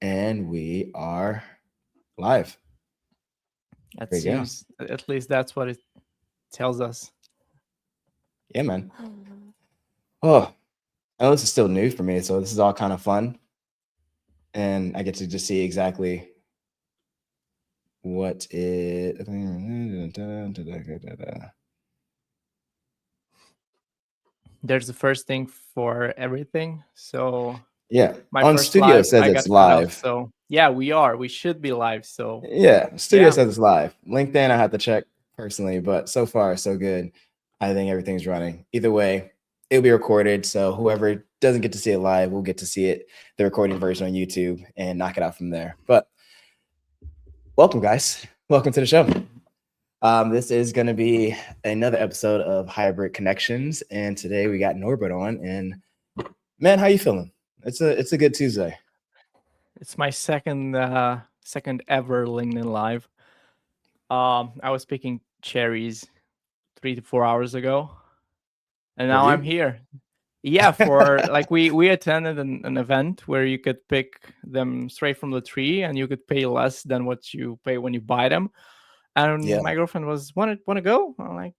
And we are live. That There you go. seems, at least that's what it tells us. Yeah, man. Oh, I know this is still new for me, so this is all kind of fun. And I get to just see exactly what it. There's the first thing for everything. So Yeah. my On first Studio live, says I it's got cut off. live. So yeah, we are. We should be live. So Yeah. Studio yeah, says it's live. LinkedIn, I have to check personally, but so far, so good. I think everything's running. Either way, it'll be recorded. So whoever doesn't get to see it live will get to see it, the recording version on YouTube, and knock it out from there. But welcome, guys. Welcome to the show. This is going to be another episode of Hybrid Connections, and today we got Norbert on. And man, how you feeling? It's a good Tuesday. it's my second ever LinkedIn live. I was picking cherries 3 to 4 hours ago, and Have now I'm you? here. Yeah, for like we attended an event where you could pick them straight from the tree, and you could pay less than what you pay when you buy them. And Yeah, my girlfriend was wanna go. I'm like,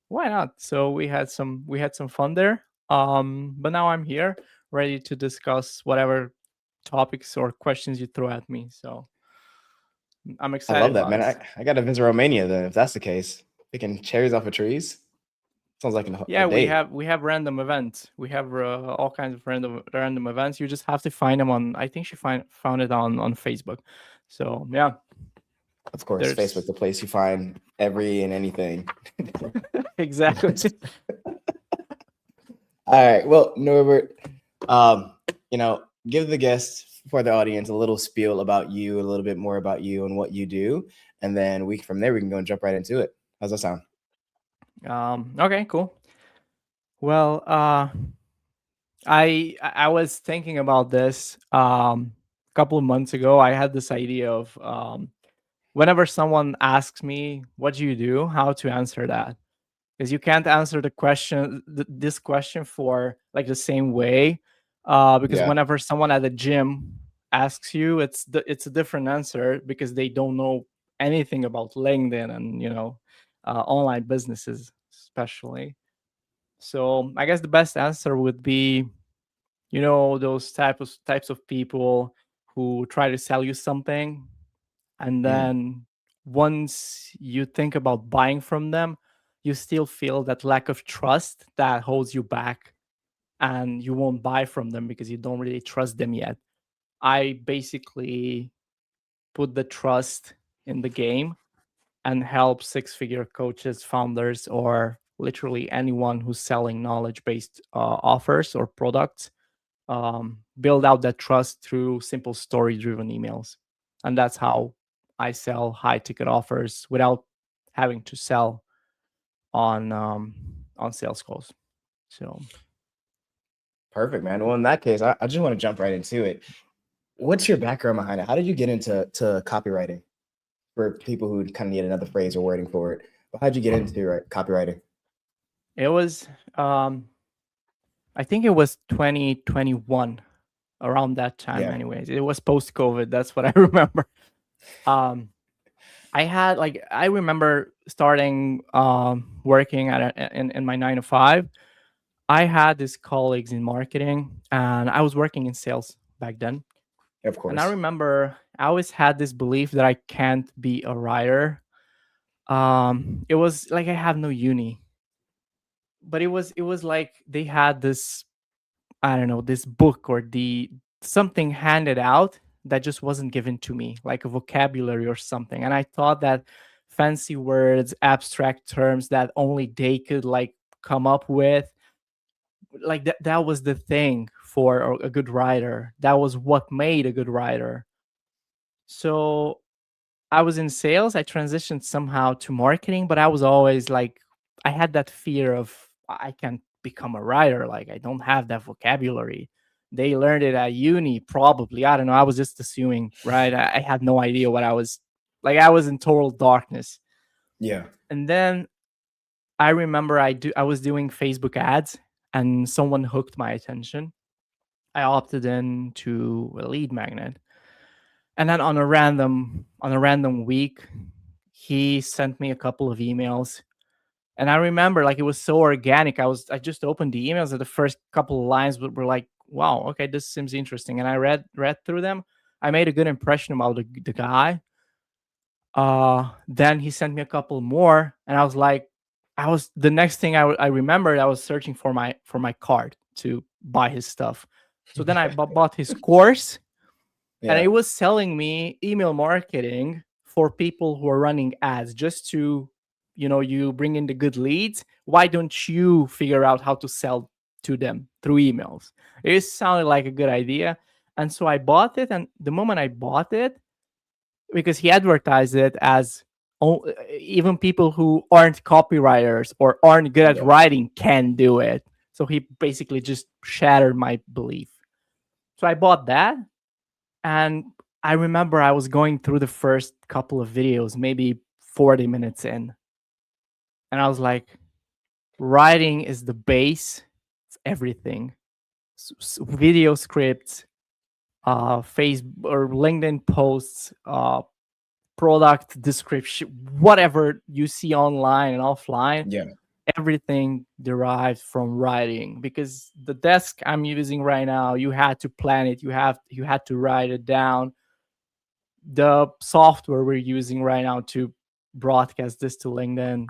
why not? So we had some fun there. But now I'm here, ready to discuss whatever topics or questions you throw at me. So I'm I excited love that, about man. this. I got to visit Romania then, if that's the case. Picking cherries off of trees sounds like a Yeah, we date. have we have random events. We have all kinds of random events. You just have to find them on. I think she found it on Facebook. So yeah, Of course, Facebook, there's the place you find every and anything. exactly. All right. Well, Norbert, um, you know, give the guests for the audience a little spiel about you, a little bit more about you and what you do, and then we from there we can go and jump right into it. How's that sound? Okay, cool. Well, I was thinking about this a couple of months ago. I had this idea of whenever someone asks me, "What do you do?" how to answer that, because you can't answer this question for like the same way, because Yeah, whenever someone at the gym asks you, it's a different answer because they don't know anything about LinkedIn and online businesses especially. So I guess the best answer would be, those types of people who try to sell you something, and mm, then once you think about buying from them, you still feel that lack of trust that holds you back, and you won't buy from them because you don't really trust them yet. I basically put the trust in the game and help six-figure coaches, founders, or literally anyone who's selling knowledge-based offers or products, build out that trust through simple story-driven emails. And that's how I sell high-ticket offers without having to sell on sales calls. So perfect, man. Well, in that case, I just want to jump right into it. What's your background behind it? How did you get into copywriting? For people who kind of need another phrase or wording for it, but how'd you get into copywriting? it was, I think it was 2021, around that time. Yeah, Anyways, it was post-COVID. That's what I remember. Um, I remember starting working in my 9 to 5. I had these colleagues in marketing, and I was working in sales back then. of And I course. remember I always had this belief that I can't be a writer. It was like I have no uni, but it was like they had this, I don't know, this book or the something handed out that just wasn't given to me, like a vocabulary or something. And I thought that fancy words, abstract terms that only they could like come up with, like that was the thing for a good writer. That was what made a good writer. So I was in sales. I transitioned somehow to marketing, but I was always like, I had that fear of I can't become a writer. Like, I don't have that vocabulary. They learned it at uni, probably. I don't know. I was just assuming, right? I had no idea what I was like. I was in total darkness. Yeah. And then I remember I was doing Facebook ads, and someone hooked my attention. I opted in to a lead magnet. And then on a random week, he sent me a couple of emails. And I remember like it was so organic. I just opened the emails and the first couple of lines were like, wow, okay, this seems interesting. And I read through them. I made a good impression about the guy. Then he sent me a couple more, and I was like, I was the next thing I remembered, I was searching for my card to buy his stuff. So then I bought his course, and it Yeah. was selling me email marketing for people who are running ads, just to, you bring in the good leads. Why don't you figure out how to sell to them through emails? It sounded like a good idea. And so I bought it. And the moment I bought it, because he advertised it as, even people who aren't copywriters or aren't good at Yeah. writing can do it. So he basically just shattered my belief. So I bought that, and I remember I was going through the first couple of videos, maybe 40 minutes in, and I was like, writing is the base of everything. Video scripts, Facebook or LinkedIn posts, product description, whatever you see online and offline, Yeah. everything derives from writing. Because the desk I'm using right now, you had to plan it, you had to write it down. The software we're using right now to broadcast this to LinkedIn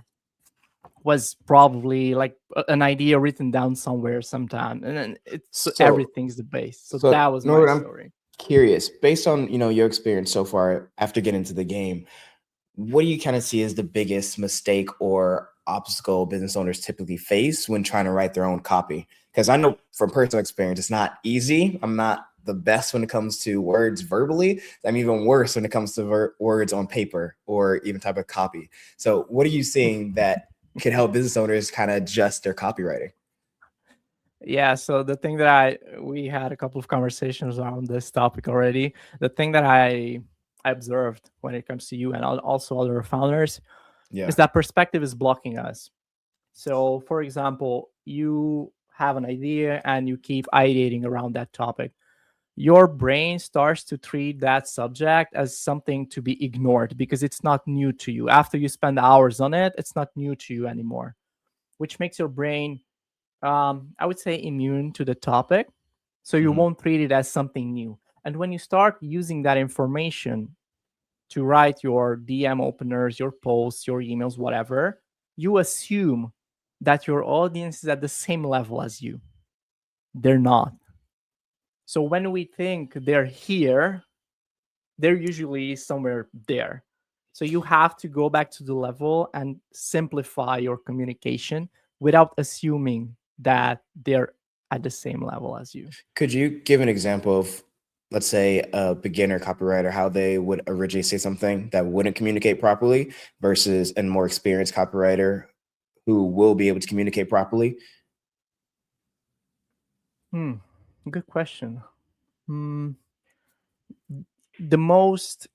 was probably like an idea written down somewhere sometime, and then so So, everything's the base. So that so was my Norbert, I'm story. curious, based on your experience so far after getting into the game, what do you kind of see as the biggest mistake or obstacle business owners typically face when trying to write their own copy? Because I know from personal experience, it's not easy. I'm not the best when it comes to words verbally. I'm even worse when it comes to words on paper or even type of copy. So, what are you seeing that could help business owners kind of adjust their copywriting? Yeah, so the thing that we had a couple of conversations around this topic already. The thing that I observed when it comes to you and also other founders is Yeah. that perspective is blocking us. So, for example, you have an idea and you keep ideating around that topic. Your brain starts to treat that subject as something to be ignored because it's not new to you. After you spend hours on it, it's not new to you anymore, which makes your brain, I would say, immune to the topic. So you Mhm. won't treat it as something new. And when you start using that information to write your DM openers, your posts, your emails, whatever, you assume that your audience is at the same level as you. They're not. So when we think they're here, they're usually somewhere there. So you have to go back to the level and simplify your communication without assuming that they're at the same level as you. Could you give an example of, let's say, a beginner copywriter, how they would originally say something that wouldn't communicate properly versus a more experienced copywriter who will be able to communicate properly? Hmm. Good question. Hmm. The most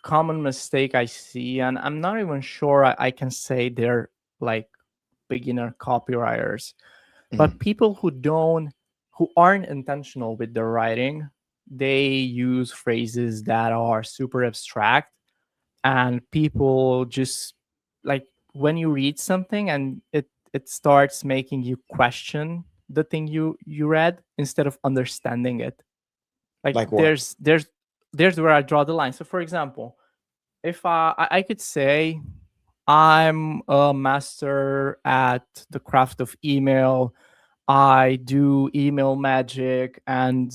common mistake I see, and I'm not even sure I can say they're like beginner copywriters, but Mhm. people who aren't intentional with their writing, they use phrases that are super abstract, and people just like, when you read something and it starts making you question the thing you read instead of understanding it. Like Like what? there's where I draw the line. So for example, if I could say I'm a master at the craft of email, I do email magic and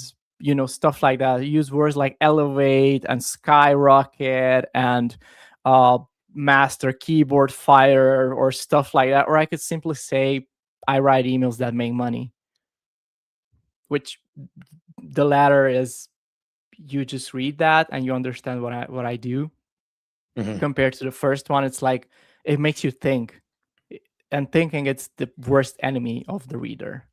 stuff like that. I use words like elevate and skyrocket and uh, master keyboard fire or stuff like that. Or I could simply say I write emails that make money, which the latter is, you just read that and you understand what I do. Mhm. Compared to the first one, it's like it makes you think, and thinking it's the worst enemy of the reader.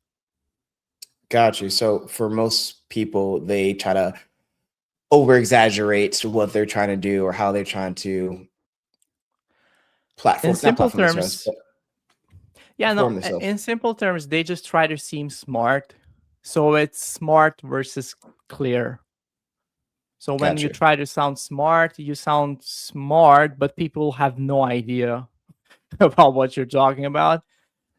Got you. So for most people, they try to over exaggerate what they're trying to do or how they're trying to In not simple platform themselves, terms, but yeah, no, perform themselves. in simple terms, they just try to seem smart. So it's smart versus clear. So when you Gotcha. try to sound smart, you sound smart, but people have no idea about what you're talking about.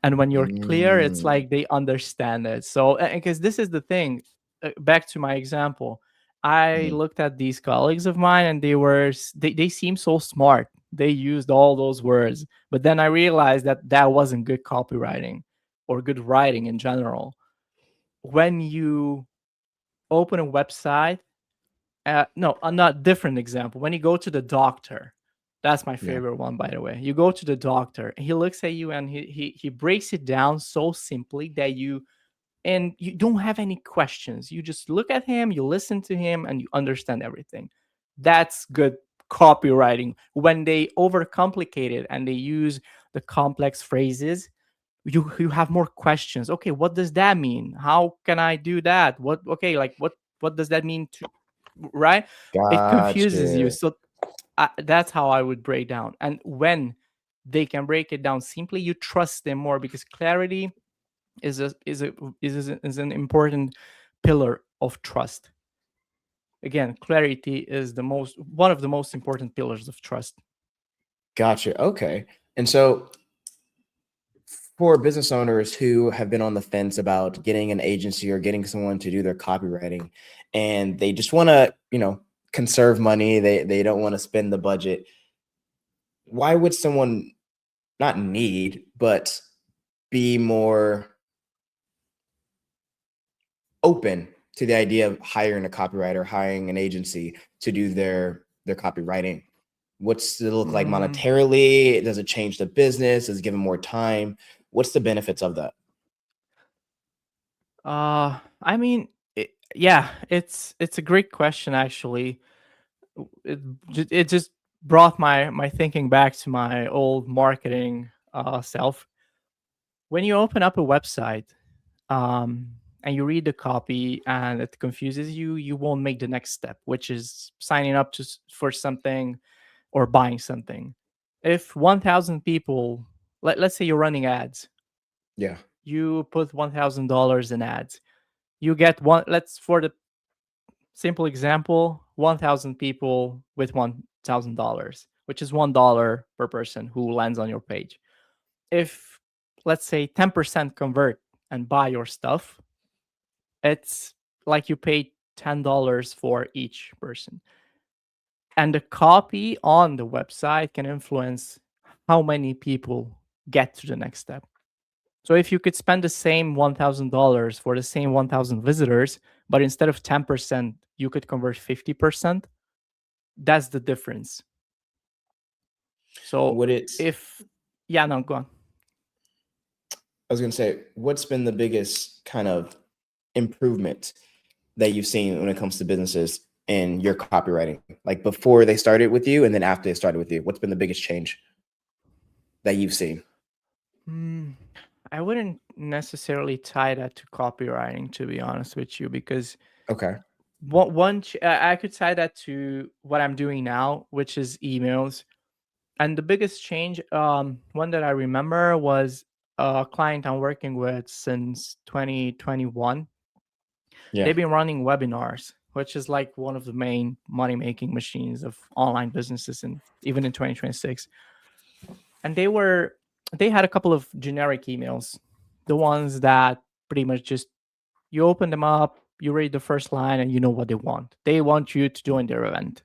And when you're clear, it's Mm, like they understand it. So because this is the thing, back to my example, I mhm. looked at these colleagues of mine, and they seem so smart. They used all those words, but then I realized that that wasn't good copywriting or good writing in general. When you open a website, no, a not different example. When you go to the doctor, that's my Yeah. favorite one, by the way. You go to the doctor, he looks at you, and he breaks it down so simply that you don't have any questions. You just look at him, you listen to him, and you understand everything. That's good copywriting. When they overcomplicate it and they use the complex phrases, you have more questions. Okay, what does that mean? How can I do that? What okay, like what does that mean to, right? It confuses you. Gotcha. So that's how I would break down. And when they can break it down simply, you trust them more, because clarity is is an important pillar of trust. Again, clarity is the most one of the most important pillars of trust. Gotcha. Okay. And so for business owners who have been on the fence about getting an agency or getting someone to do their copywriting, and they just want to, conserve money, they don't want to spend the budget, why would someone not need, but be more open to the idea of hiring a copywriter, hiring an agency to do their copywriting? What's it look like Mm, monetarily? Does it change the business? Does it give them more time? What's the benefits of that? I mean, yeah, it's a great question actually. It it just brought my thinking back to my old marketing self. When you open up a website, um, and you read the copy and it confuses you, you won't make the next step, which is signing up for something or buying something. If 1,000 people, let's say you're running ads, Yeah. you put $1,000 in ads, you get one, let's, for the simple example, 1,000 people with $1,000, which is $1 per person who lands on your page. If, let's say, 10% convert and buy your stuff, it's like you paid $10 for each person. And the copy on the website can influence how many people get to the next step. So if you could spend the same $1,000 for the same 1,000 visitors, but instead of 10%, you could convert 50%, that's the difference. So Would it if, yeah, no, go on. I was gonna say, what's been the biggest kind of improvement that you've seen when it comes to businesses in your copywriting? Like before they started with you and then after they started with you, what's been the biggest change that you've seen? Hmm, I wouldn't necessarily tie that to copywriting, to be honest with you, because Okay. I could tie that to what I'm doing now, which is emails. And the biggest change, one that I remember, was a client I'm working with since 2021. Yeah. They've been running webinars, which is like one of the main money making machines of online businesses, and even in 2026. And they had a couple of generic emails, the ones that pretty much just you open them up, you read the first line, and you know what they want. They want you to join their event.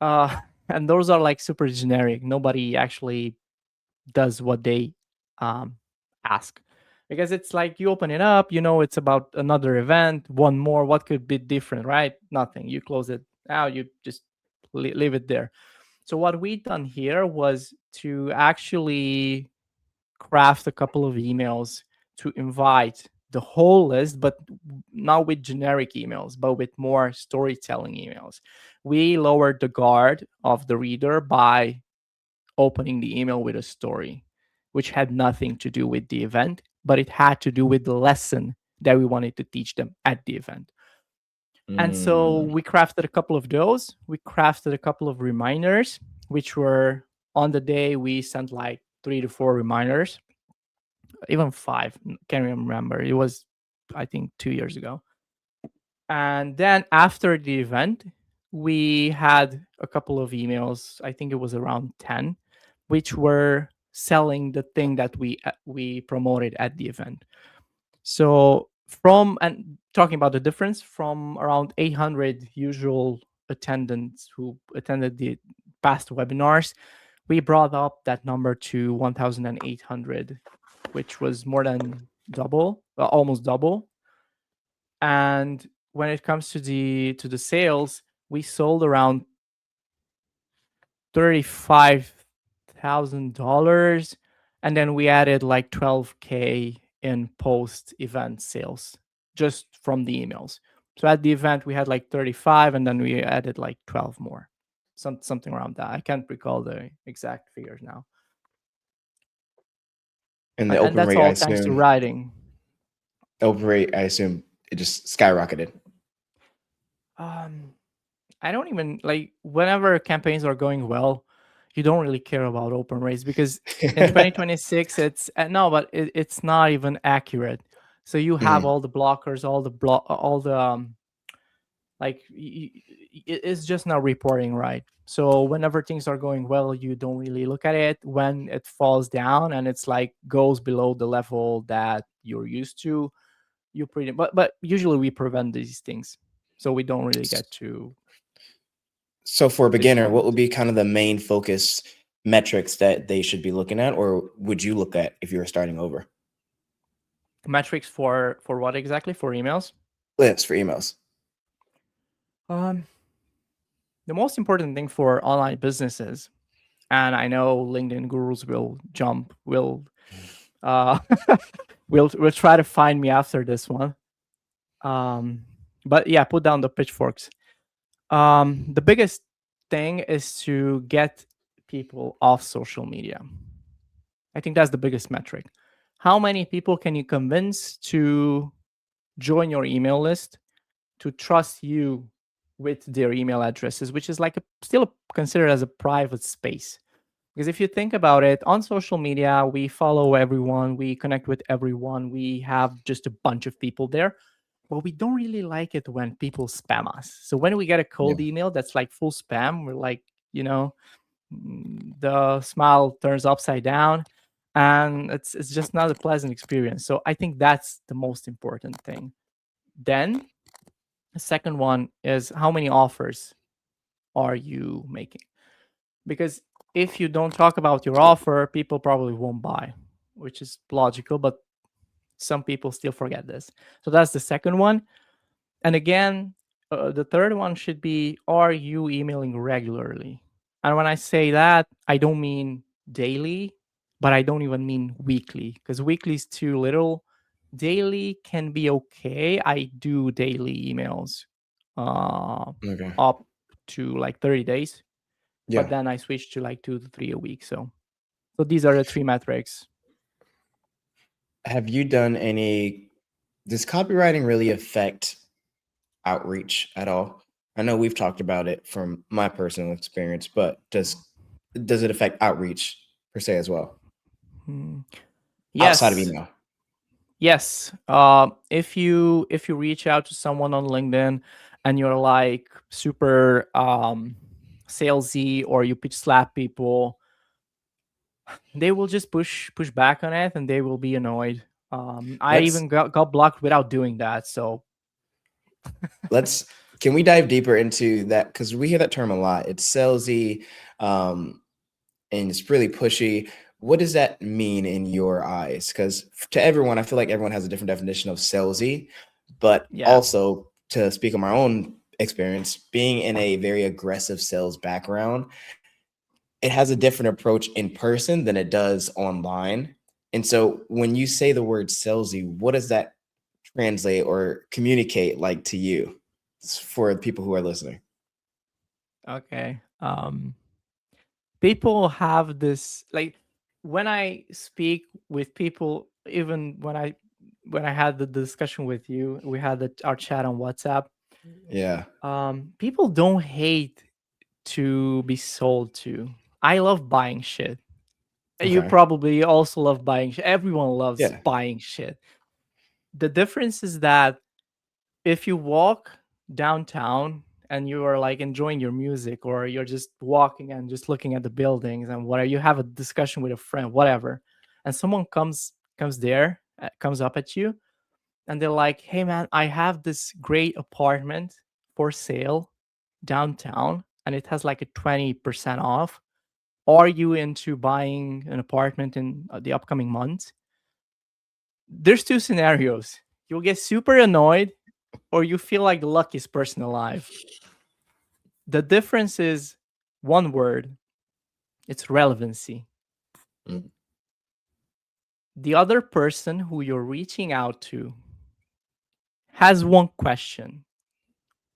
Uh, and those are like super generic. Nobody actually does what they um, ask, because it's like you open it up, you know, it's about another event, one more. What could be different, right? Nothing. You close it now, you just leave it there. So what we done here was to actually craft a couple of emails to invite the whole list, but not with generic emails, but with more storytelling emails. We lowered the guard of the reader by opening the email with a story, which had nothing to do with the event, but it had to do with the lesson that we wanted to teach them at the event. And so Mm, we crafted a couple of those. We crafted a couple of reminders, which were on the day we sent like 3 to 4 reminders, even 5. Can't remember. It was, I think, 2 years ago. And then after the event, we had a couple of emails. I think it was around 10, which were selling the thing that we promoted at the event. So from, and talking about the difference, from around 800 usual attendants who attended the past webinars, we brought up that number to 1,800, which was more than double, almost double. And when it comes to the sales, we sold around $35,000, and then we added like 12K in post event sales just from the emails. So at the event we had like 35, and then we added like 12 more, something around that. I can't recall the exact figures now. And the And open that's rate, I all thanks to assume, writing. it just skyrocketed. Um, I don't even like, whenever campaigns are going well, you don't really care about open rates, because in 2026 it's no, but it's not even accurate. So you have Mhm. all the blockers, all the like it's just not reporting right. So whenever things are going well, you don't really look at it. When it falls down and it's like goes below the level that you're used to, you pretty, but usually we prevent these things, so we don't really get to So for a these beginner, what points. would be kind of the main focus metrics that they should be looking at, or would you look at if you were starting over? Metrics for what exactly? For emails? Yes, for emails. Um, the most important thing for online businesses, and I know LinkedIn gurus uh will try to find me after this one. Um, but yeah, put down the pitchforks. The biggest thing is to get people off social media. I think that's the biggest metric. How many people can you convince to join your email list, to trust you with their email addresses, which is like still considered as a private space? Because if you think about it, on social media, we follow everyone, we connect with everyone, we have just a bunch of people there. But we don't really like it when people spam us. So when we get a Yeah. cold email that's like full spam, we're like, the smile turns upside down, and it's just not a pleasant experience. So I think that's the most important thing. Then the second one is, how many offers are you making? Because if you don't talk about your offer, people probably won't buy, which is logical, but some people still forget this. So that's the second one. And again, the third one should be, are you emailing regularly? And when I say that, I don't mean daily, but I don't even mean weekly, because weekly is too little. Daily can be okay. I do daily emails Okay. up to like 30 days, but Yeah. then I switch to like 2 to 3 a week. So these are the three metrics. Have you done any? Does copywriting really affect outreach at all? I know we've talked about it from my personal experience, but does it affect outreach per se as well Hmm. outside of Yes. email? Yes. If you reach out to someone on LinkedIn and you're like super salesy, or you pitch slap people, they will just push back on it, and they will be annoyed. I Let's even got blocked without doing that. So let's can we dive deeper into that, because we hear that term a lot. It's salesy, um, and it's really pushy. What does that mean in your eyes? Because to everyone, I feel like everyone has a different definition of salesy, but yeah. also to speak on my own experience, being in a very aggressive sales background, it has a different approach in person than it does online. And so when you say the word salesy, what does that translate or communicate like to you for the people who are listening? Okay. People have this, like, when I speak with people, even when I had the discussion with you, we had our chat on WhatsApp. Yeah. People don't hate to be sold to. I love buying shit. You Okay. probably also love buying shit. Everyone loves Yeah. buying shit. The difference is that if you walk downtown and you are like enjoying your music, or you're just walking and just looking at the buildings and whatever, you have a discussion with a friend, whatever, and someone comes up at you and they're like, "Hey man, I have this great apartment for sale downtown and it has like a 20% off. Are you into buying an apartment in the upcoming months?" There's two scenarios. You'll get super annoyed or you feel like the luckiest person alive. The difference is one word, it's relevancy. Mm. The other person who you're reaching out to has one question: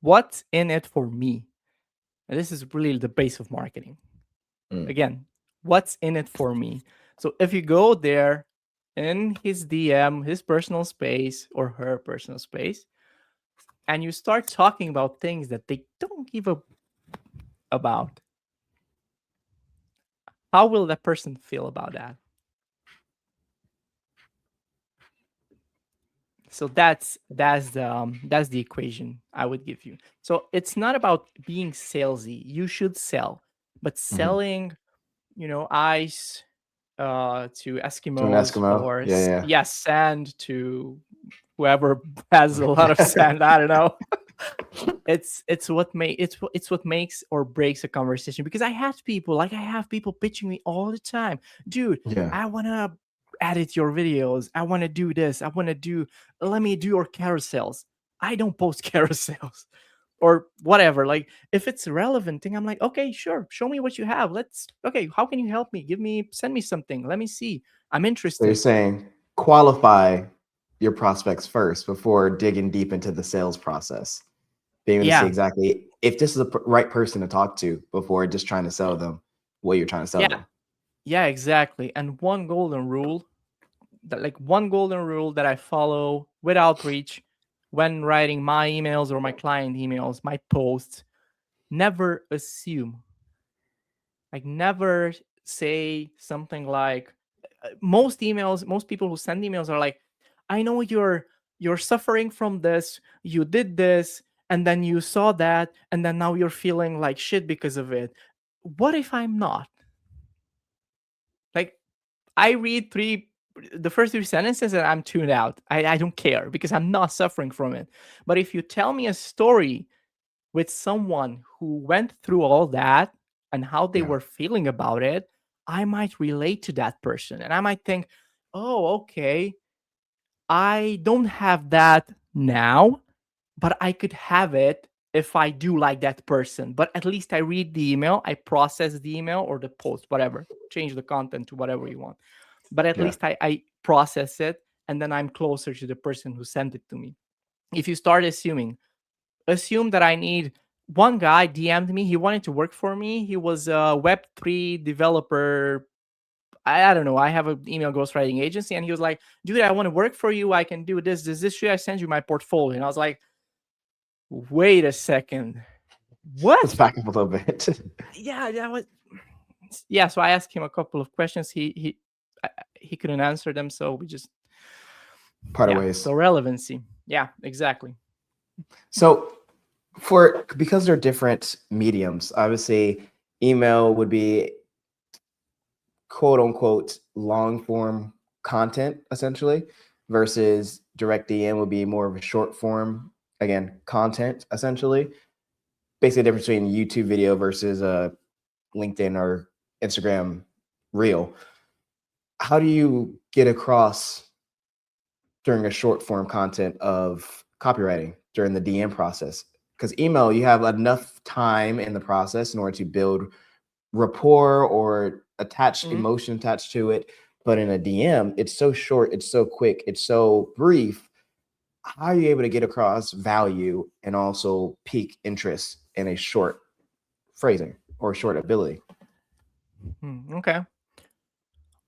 what's in it for me? And this is really the base of marketing. Mm. Again, what's in it for me? So if you go there in his DM, his personal space or her personal space, and you start talking about things that they don't give a about, how will that person feel about that? So that's the equation I would give you. So it's not about being salesy. You should sell, but Mhm. selling, ice to To an Eskimos, Eskimo. or Yeah, yes, sand to whoever has a lot of yeah. sand. I don't know. It's what makes or breaks a conversation, because I have people pitching me all the time, dude. Yeah. I want to edit your videos, I want to do this, let me do your carousels. I don't post carousels or whatever. Like, if it's a relevant thing, I'm like, okay, sure, show me what you have. Okay, how can you help me? Send me something, let me see. I'm So you're interested. saying qualify your prospects first before digging deep into the sales process. Being able to see Yeah, exactly if this is the right person to talk to before just trying to sell them what you're trying to sell yeah, them. yeah, exactly. And one golden rule that I follow with outreach when writing my emails or my client emails, my posts: never assume. Like, never say something like, most people who send emails are like, "I know you're suffering from this, you did this, and then you saw that, and then now you're feeling like shit because of it." What if I'm not? Like, I read the first three sentences and I'm tuned out. I don't care because I'm not suffering from it. But if you tell me a story with someone who went through all that and how they Yeah. were feeling about it, I might relate to that person and I might think, oh, okay, I don't have that now, but I could have it if I do like that person. But at least I read the email, I process the email or the post, whatever, change the content to whatever you want. But at Yeah. least I process it, and then I'm closer to the person who sent it to me. If you start assume that I need. One guy DM'd me, he wanted to work for me. He was a Web3 developer. I don't know. I have an email ghostwriting agency, and he was like, "Dude, I want to work for you. I can do this. Should I send you my portfolio?" And I was like, "Wait a second, Let's what?" back up a little bit. Yeah, that was. Yeah, so I asked him a couple of questions. He couldn't answer them, so we just. Part of Yeah, ways. so relevancy. Yeah, exactly. So because they're different mediums, obviously email would be quote unquote long form content essentially versus direct DM would be more of a short form, again, content essentially. Basically the difference between YouTube video versus a LinkedIn or Instagram reel. How do you get across during a short form content of copywriting during the DM process? Because email, you have enough time in the process in order to build rapport or attach Mhm. emotion attached to it. But in a DM, it's so short, it's so quick, it's so brief. How are you able to get across value and also pique interest in a short phrasing or short ability? Okay.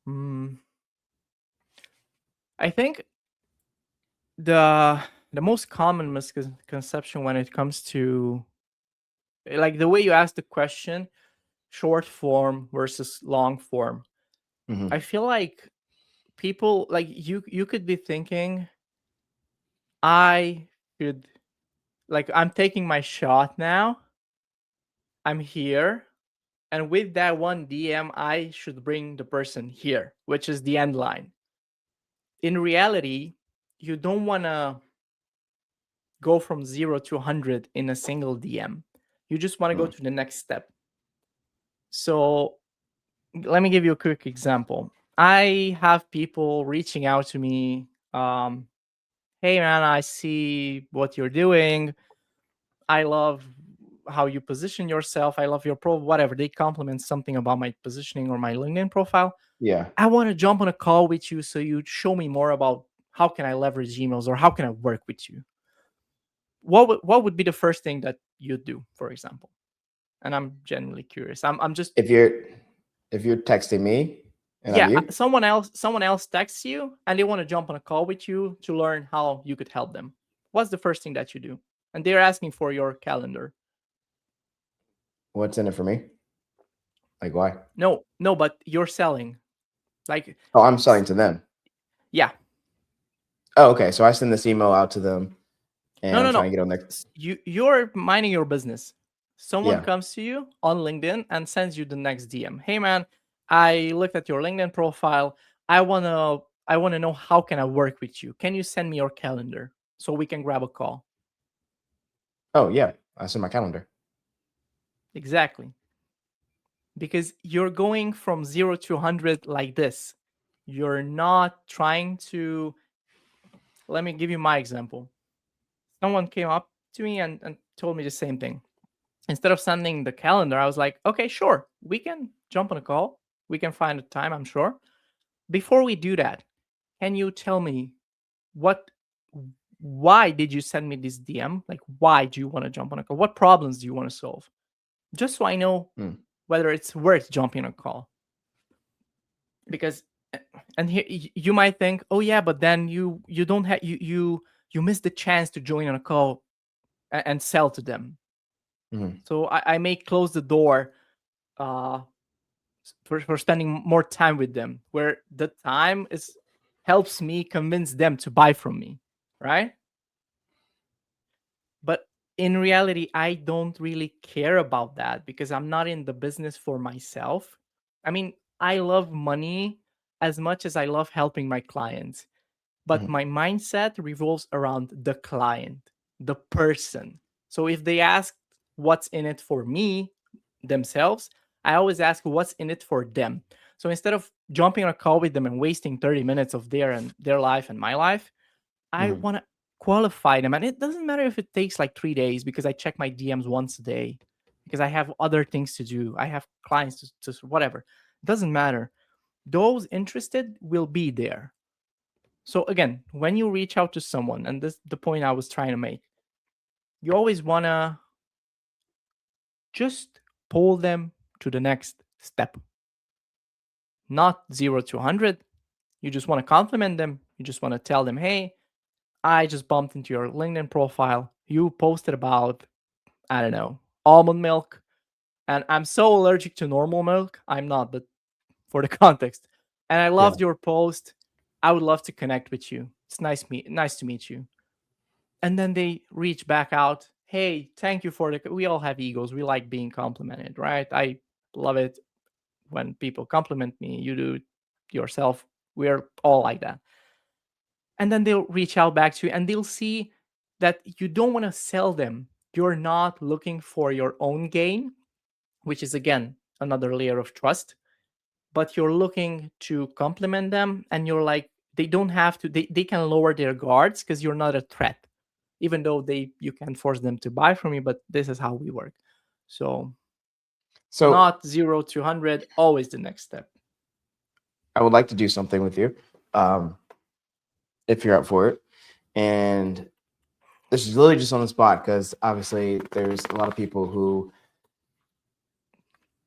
Mm, I think the the most common misconception when it comes to, like, the way you ask the question, short form versus long form. Mhm. I feel like people, like, you could be thinking, I should like I'm taking my shot now. I'm here. And with that one DM, I should bring the person here, which is the end line. In reality, you don't want to go from 0 to 100 in a single DM. You just want to go to the next step. So let me give you a quick example. I have people reaching out to me. Hey, man, I see what you're doing. I love how you position yourself. I love your whatever. They compliment something about my positioning or my LinkedIn profile. Yeah. I want to jump on a call with you so you show me more about how can I leverage emails or how can I work with you. What would be the first thing that you'd do, for example? And I'm genuinely curious. I'm just If you're texting me and I'm you, someone else texts you and they want to jump on a call with you to learn how you could help them. What's the first thing that you do? And they're asking for your calendar. what's in it for me? Like why? No, but you're selling. Like, Oh, I'm selling to them. yeah. Oh, okay. So I send this email out to them and I'm No. trying to get on their. You're minding your business. Someone Yeah. comes to you on LinkedIn and sends you the next DM. Hey man, I looked at your LinkedIn profile. I wanna know how can I work with you. Can you send me your calendar so we can grab a call? Oh yeah, I send my calendar. Exactly. Because you're going from 0 to 100 like this. You're not trying to. Let me give you my example. Someone came up to me and told me the same thing. Instead of sending the calendar, I was like, okay, sure, we can jump on a call. We can find a time, I'm sure. Before we do that, can you tell me what, why did you send me this DM? Like, why do you want to jump on a call? What problems do you want to solve? Just so I know whether it's worth jumping on a call. Because, and here you might think, oh yeah, but then you don't have you miss the chance to join on a call and sell to them. So I may close the door for spending more time with them, where the time is helps me convince them to buy from me, right? But in reality, I don't really care about that because I'm not in the business for myself. I mean, I love money as much as I love helping my clients, but my mindset revolves around the client, the person. So if they ask what's in it for me themselves, I always ask what's in it for them. So instead of jumping on a call with them and wasting 30 minutes of their life and my life, I want to qualify them. And it doesn't matter if it takes like 3 days because I check my DMs once a day because I have other things to do. I have clients to whatever. It doesn't matter. Those interested will be there. So again, when you reach out to someone, and this is the point I was trying to make, you always want to just pull them to the next step. Not 0 to 100. You just want to compliment them. You just want to tell them, hey, I just bumped into your LinkedIn profile. You posted about, I don't know, almond milk. And I'm so allergic to normal milk. I'm not, but for the context. And I loved your post. I would love to connect with you. It's nice to meet you. And then they reach back out. Hey, thank you for the. We all have egos. We like being complimented, right? I love it when people compliment me. You do it yourself. We're all like that. And then they'll reach out back to you and they'll see that you don't want to sell them. You're not looking for your own gain, which is again another layer of trust, but you're looking to compliment them and you're like, they don't have to, they can lower their guards because you're not a threat, even though you can force them to buy from you, but this is how we work. So not 0 to 100, always the next step. I would like to do something with you, if you're up for it. And this is literally just on the spot because obviously there's a lot of people who.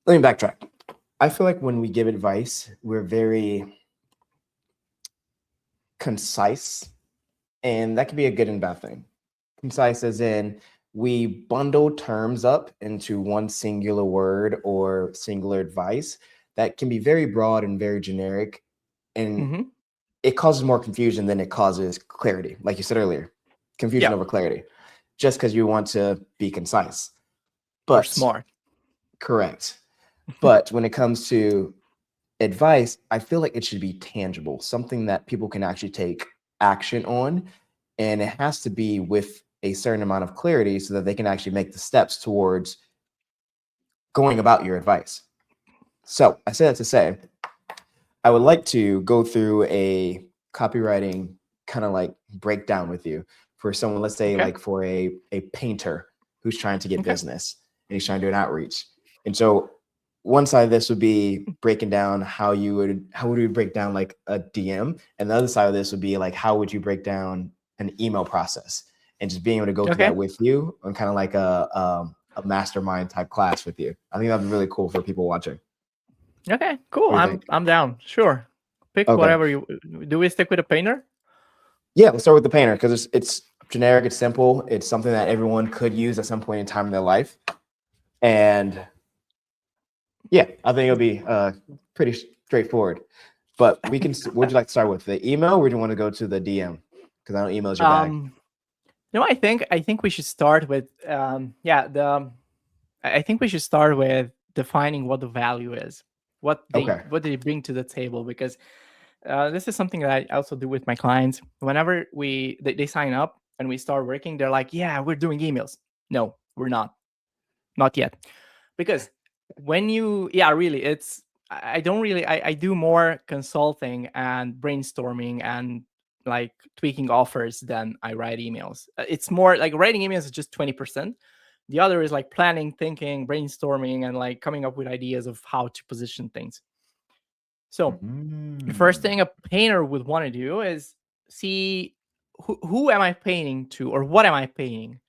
Let me backtrack. I feel like when we give advice, we're very concise, and that can be a good and bad thing. Concise as in we bundle terms up into one singular word or singular advice that can be very broad and very generic, and it causes more confusion than it causes clarity. Like you said earlier, confusion over clarity. just because you want to be concise. You're But smart. correct. But when it comes to advice, I feel like it should be tangible, something that people can actually take action on. And it has to be with a certain amount of clarity so that they can actually make the steps towards going about your advice. So I say that to say, I would like to go through a copywriting kind of like breakdown with you for someone, let's say Okay. like for a painter who's trying to get Okay. business and he's trying to do an outreach. And so one side of this would be breaking down how would we break down like a DM, and the other side of this would be like how would you break down an email process, and just being able to go through Okay. that with you on kind of like a mastermind type class with you. I think that'd be really cool for people watching. Okay. Cool. What do you think? I'm down. Sure. Pick Okay. whatever you do. We stick with a painter? Yeah, let's start with the painter because it's generic, it's simple, it's something that everyone could use at some point in time in their life. And yeah, I think it'll be pretty straightforward. But we can. Would you like to start with the email, or do you want to go to the DM? Because I know email's your bag. No, I think we should start with I think we should start with defining what the value is, what they bring to the table, because this is something that I also do with my clients. Whenever they sign up and we start working, they're like, "Yeah, we're doing emails." No, we're not yet, because when you really, it's I don't really I do more consulting and brainstorming and like tweaking offers than I write emails. It's more like writing emails is just 20%. The other is like planning, thinking, brainstorming, and like coming up with ideas of how to position things. So the first thing a painter would want to do is see who am I painting to, or what am I painting?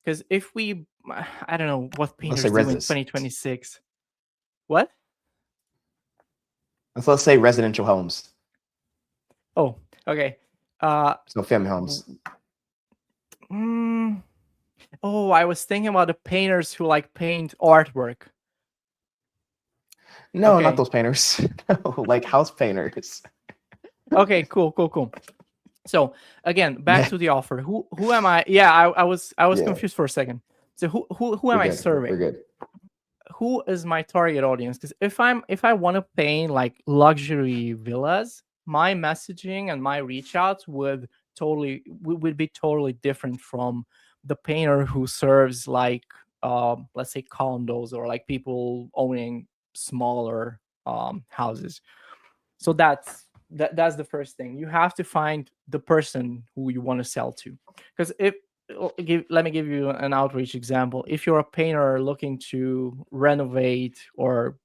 Because if we, I don't know what painters do in 2026. What? Let's say residential homes. Oh, okay. So family homes. Oh, I was thinking about the painters who like paint artwork. No, not those painters. Like house painters. Okay, cool. So again, back to the offer. Who am I? Yeah, I was confused for a second. So who am I serving? We're good. Who is my target audience? Because if I want to paint like luxury villas, my messaging and my reach outs would be totally different from the painter who serves like let's say condos, or like people owning smaller houses. So that's the first thing. You have to find the person who you want to sell to. Because let me give you an outreach example. If you're a painter looking to renovate, or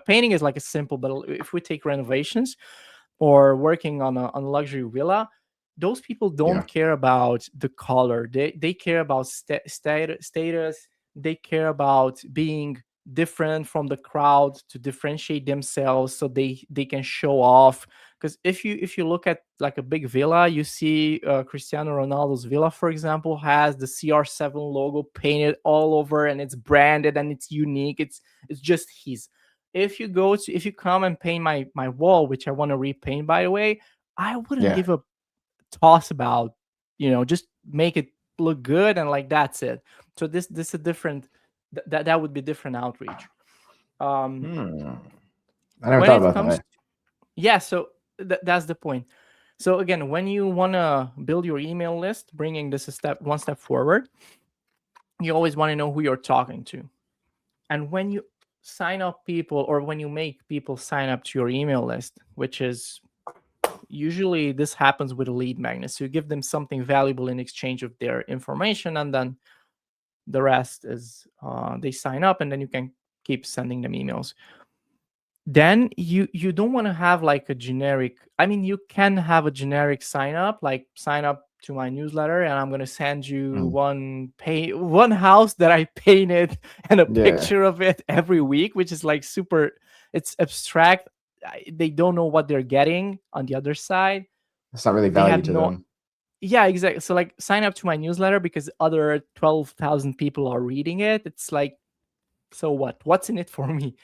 painting is like a simple, but if we take renovations or working on a luxury villa, those people don't care about the color. They care about status. They care about being different from the crowd to differentiate themselves, so they can show off. Because if you look at like a big villa, you see Cristiano Ronaldo's villa, for example, has the CR7 logo painted all over, and it's branded and it's unique. It's just his. If you come and paint my wall, which I want to repaint, by the way, I wouldn't give a toss about, just make it look good, and like that's it. So this is a different, that would be different outreach. I never thought about that. Yeah, so that's the point. So again, when you want to build your email list, bringing this one step forward, you always want to know who you're talking to. And when you sign up people, or when you make people sign up to your email list, which is usually this happens with a lead magnet. So you give them something valuable in exchange of their information, and then the rest is they sign up, and then you can keep sending them emails. Then you don't want to have like a generic, you can have a generic sign up, like sign up to my newsletter and I'm going to send you one house that I painted and a picture of it every week, which is like super, it's abstract. They don't know what they're getting on the other side. It's not really value to them. Yeah, exactly. So like sign up to my newsletter because other 12,000 people are reading it. It's like, so what's in it for me?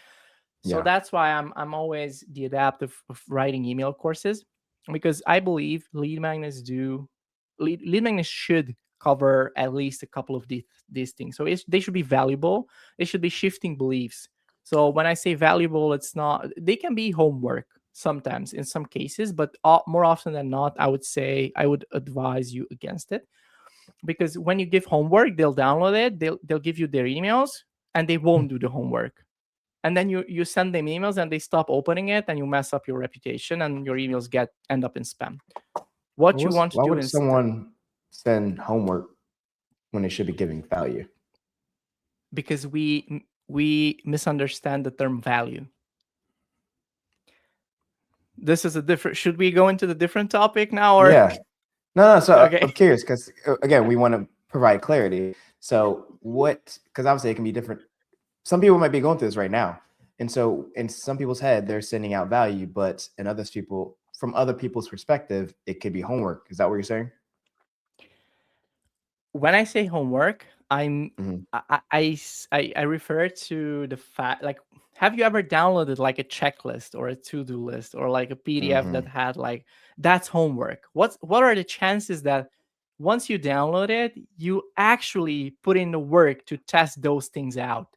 So that's why I'm always the adaptive of writing email courses, because I believe lead magnets should cover at least a couple of these things. So they should be valuable. They should be shifting beliefs. So when I say valuable, it's not, they can be homework sometimes in some cases, but more often than not, I would say I would advise you against it, because when you give homework, they'll download it, they'll give you their emails, and they won't do the homework. And then you send them emails and they stop opening it, and you mess up your reputation, and your emails end up in spam. What you want to Why do would instead, someone send homework when they should be giving value? because we misunderstand the term value. This is a different, should we go into the different topic now, or Yeah. No. So okay. I'm curious because again, we want to provide clarity. So because obviously it can be different. Some people might be going through this right now. And so in some people's head, they're sending out value, but in from other people's perspective, it could be homework. Is that what you're saying? When I say homework, Mhm. I refer to the fact, like, have you ever downloaded like a checklist or a to-do list or like a PDF that Mhm. had like, that's homework? What are the chances that once you download it, you actually put in the work to test those things out?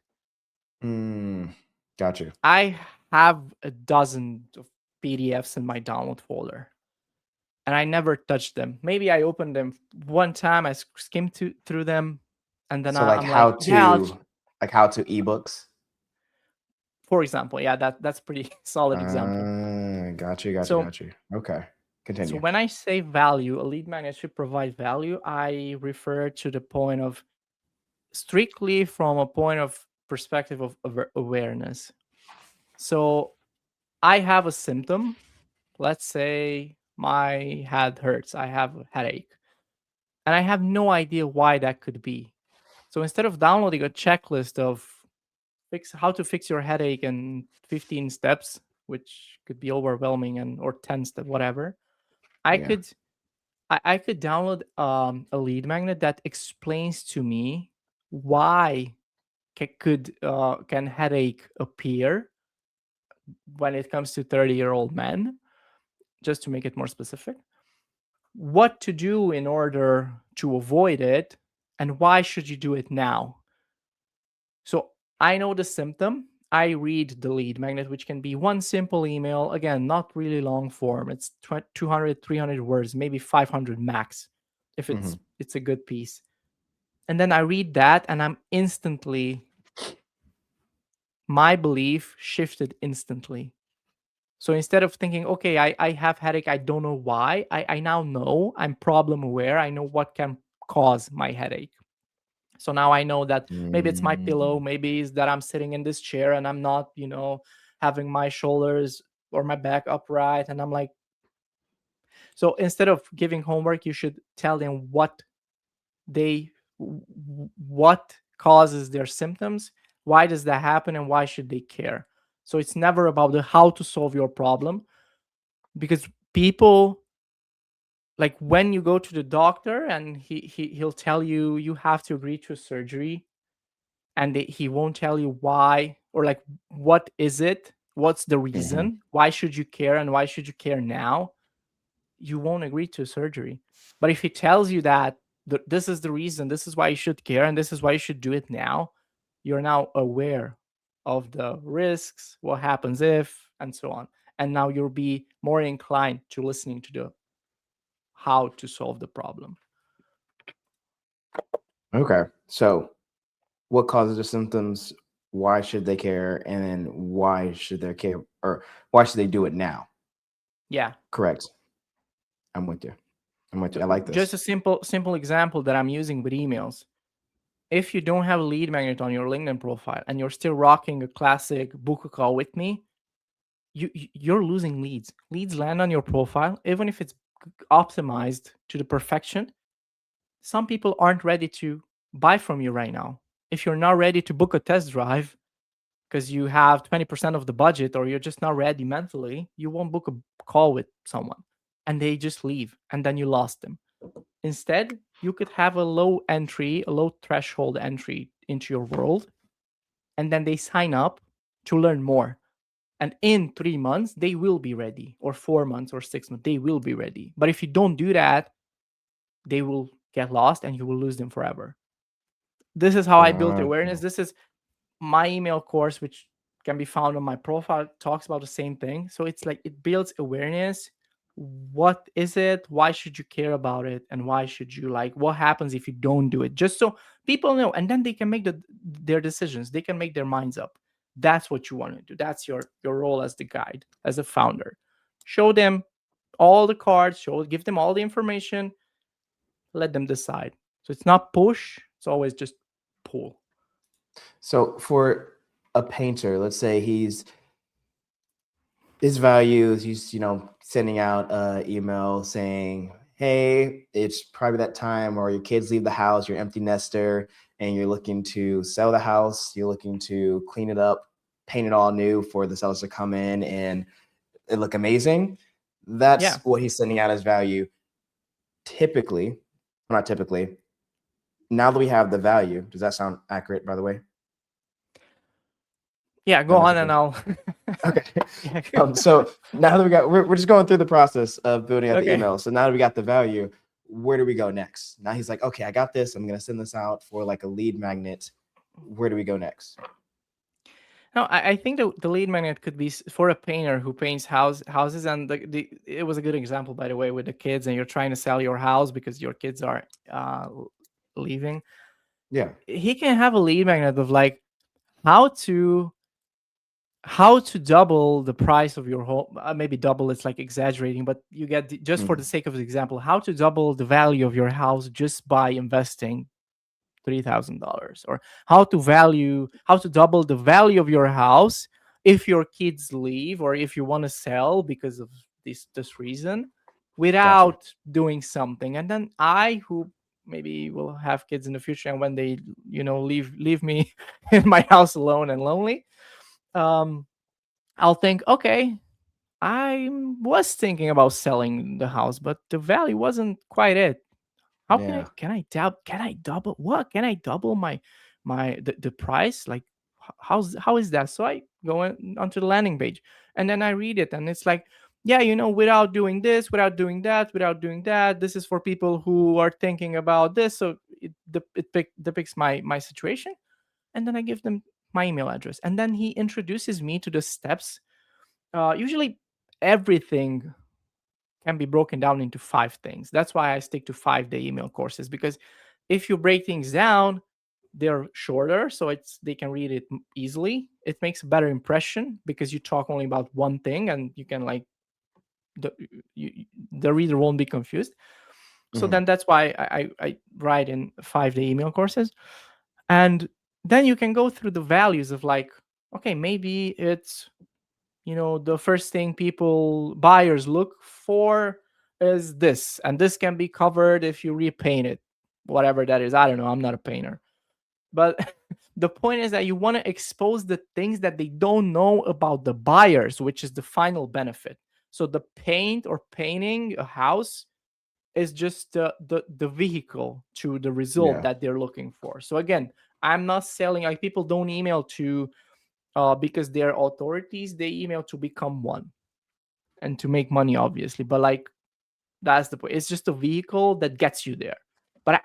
Got you. I have a dozen of PDFs in my download folder, and I never touched them. Maybe I opened them one time, I skimmed through them, and then So like I'm like, yeah, how to ebooks. for example, yeah, that's pretty solid example. Got you. So Okay. so Continue. when I say value, a lead magnet should provide value, I refer to the point of strictly from a point of perspective of awareness. So I have a symptom. Let's say my head hurts. I have a headache. And I have no idea why that could be. So instead of downloading a checklist of how to fix your headache in 15 steps, which could be overwhelming, and or 10 steps, whatever, I Yeah. could I could download a lead magnet that explains to me why can headache appear when it comes to 30-year-old men, just to make it more specific, what to do in order to avoid it, and why should you do it now. So I know the symptom. I read the lead magnet, which can be one simple email. Again, not really long form. It's 200, 300 words, maybe 500 max, if Mhm. it's a good piece. And then I read that, and my belief shifted instantly. So instead of thinking, okay, I have headache, I don't know why, I now know, I'm problem aware. I know what can cause my headache. So now I know that maybe it's my pillow, Mm. maybe it's that I'm sitting in this chair and I'm not, having my shoulders or my back upright. And I'm like, so instead of giving homework, you should tell them they, what causes their symptoms, why does that happen, and why should they care. So it's never about the how to solve your problem, because people, like, when you go to the doctor and he'll tell you you have to agree to a surgery, and he won't tell you why, or like, what is it, what's the Mhm. reason, why should you care, and why should you care now, you won't agree to a surgery. But if he tells you that this is the reason, this is why you should care, and this is why you should do it now, you're now aware of the risks, what happens if, and so on. And now you'll be more inclined to listening to the how to solve the problem. Okay. So what causes the symptoms? Why should they care? And then why should they care, or why should they do it now? Yeah. Correct. I'm with you. So I like just this. a simple example that I'm using with emails. If you don't have a lead magnet on your LinkedIn profile and you're still rocking a classic book a call with me, you're losing leads. Leads land on your profile, even if it's optimized to the perfection. Some people aren't ready to buy from you right now. If you're not ready to book a test drive because you have 20% of the budget, or you're just not ready mentally, you won't book a call with someone, and they just leave, and then you lost them. Instead, you could have a low threshold entry into your world, and then they sign up to learn more. And in 3 months, they will be ready, or 4 months or 6 months, they will be ready. But if you don't do that, they will get lost and you will lose them forever. This is how I built Uh, awareness. This is my email course, which can be found on my profile, talks about the same thing. So it's like it builds awareness. What is it? Why should you care about it? And why should you, like, what happens if you don't do it? Just so people know, and then they can make their decisions. They can make their minds up. That's what you want to do. That's your role as the guide, as a founder. Show them all the cards. Give them all the information. Let them decide. So it's not push. It's always just pull. so for a painter, let's say his values, he's sending out an email saying, hey, it's probably that time or your kids leave the house, you're an empty nester, and you're looking to sell the house, you're looking to clean it up, paint it all new for the sellers to come in and it look amazing. That's what he's sending out as value. Typically, not typically, now that we have the value, does that sound accurate, by the way? Yeah, go on and I'll. Okay. So now that we're just going through the process of building out the email. So now that we got the value, where do we go next? Now he's like, okay, I got this. I'm going to send this out for like a lead magnet. Where do we go next? No, I think the lead magnet could be for a painter who paints houses, and it was a good example, by the way, with the kids, and you're trying to sell your house because your kids are leaving. Yeah, he can have a lead magnet of like how to double the price of your home. Maybe double, it's like exaggerating, but you get just for the sake of the example, how to double the value of your house just by investing $3,000, or how to double the value of your house if your kids leave or if you want to sell because of this reason without doing something. And then who maybe will have kids in the future, and when they leave me in my house alone and lonely, I'll think, okay, I was thinking about selling the house, but the value wasn't quite it. How can I double what? Can I double the price? Like how is that? So I go onto the landing page and then I read it, and it's like, yeah, without doing this, without doing that, without doing that, this is for people who are thinking about this. So it depicts my situation, and then I give them my email address, and then he introduces me to the steps. Usually everything can be broken down into 5 things. That's why I stick to 5-day email courses, because if you break things down, they're shorter, so they can read it easily. It makes a better impression because you talk only about one thing, and you can like the reader won't be confused. So then that's why I write in 5-day email courses, and then you can go through the values of like, okay, maybe it's the first thing buyers look for is this, and this can be covered if you repaint it, whatever that is. I don't know, I'm not a painter, but the point is that you want to expose the things that they don't know about the buyers, which is the final benefit. So the paint or painting a house is just the vehicle to the result that they're looking for. So again, I'm not selling. Like, people don't email to because they're authorities. They email to become one and to make money, obviously. But like, that's the point. It's just a vehicle that gets you there. But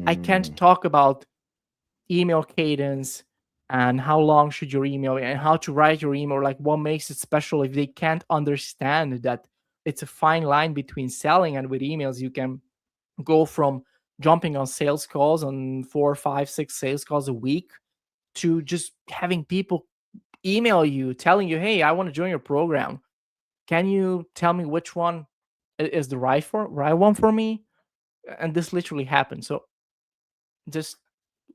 I can't talk about email cadence and how long should your email and how to write your email, like what makes it special, if they can't understand that it's a fine line between selling. And with emails, you can go from jumping on sales calls on 4, 5, 6 sales calls a week to just having people email you telling you, hey, I want to join your program. Can you tell me which one is the right one for me? And this literally happened. So just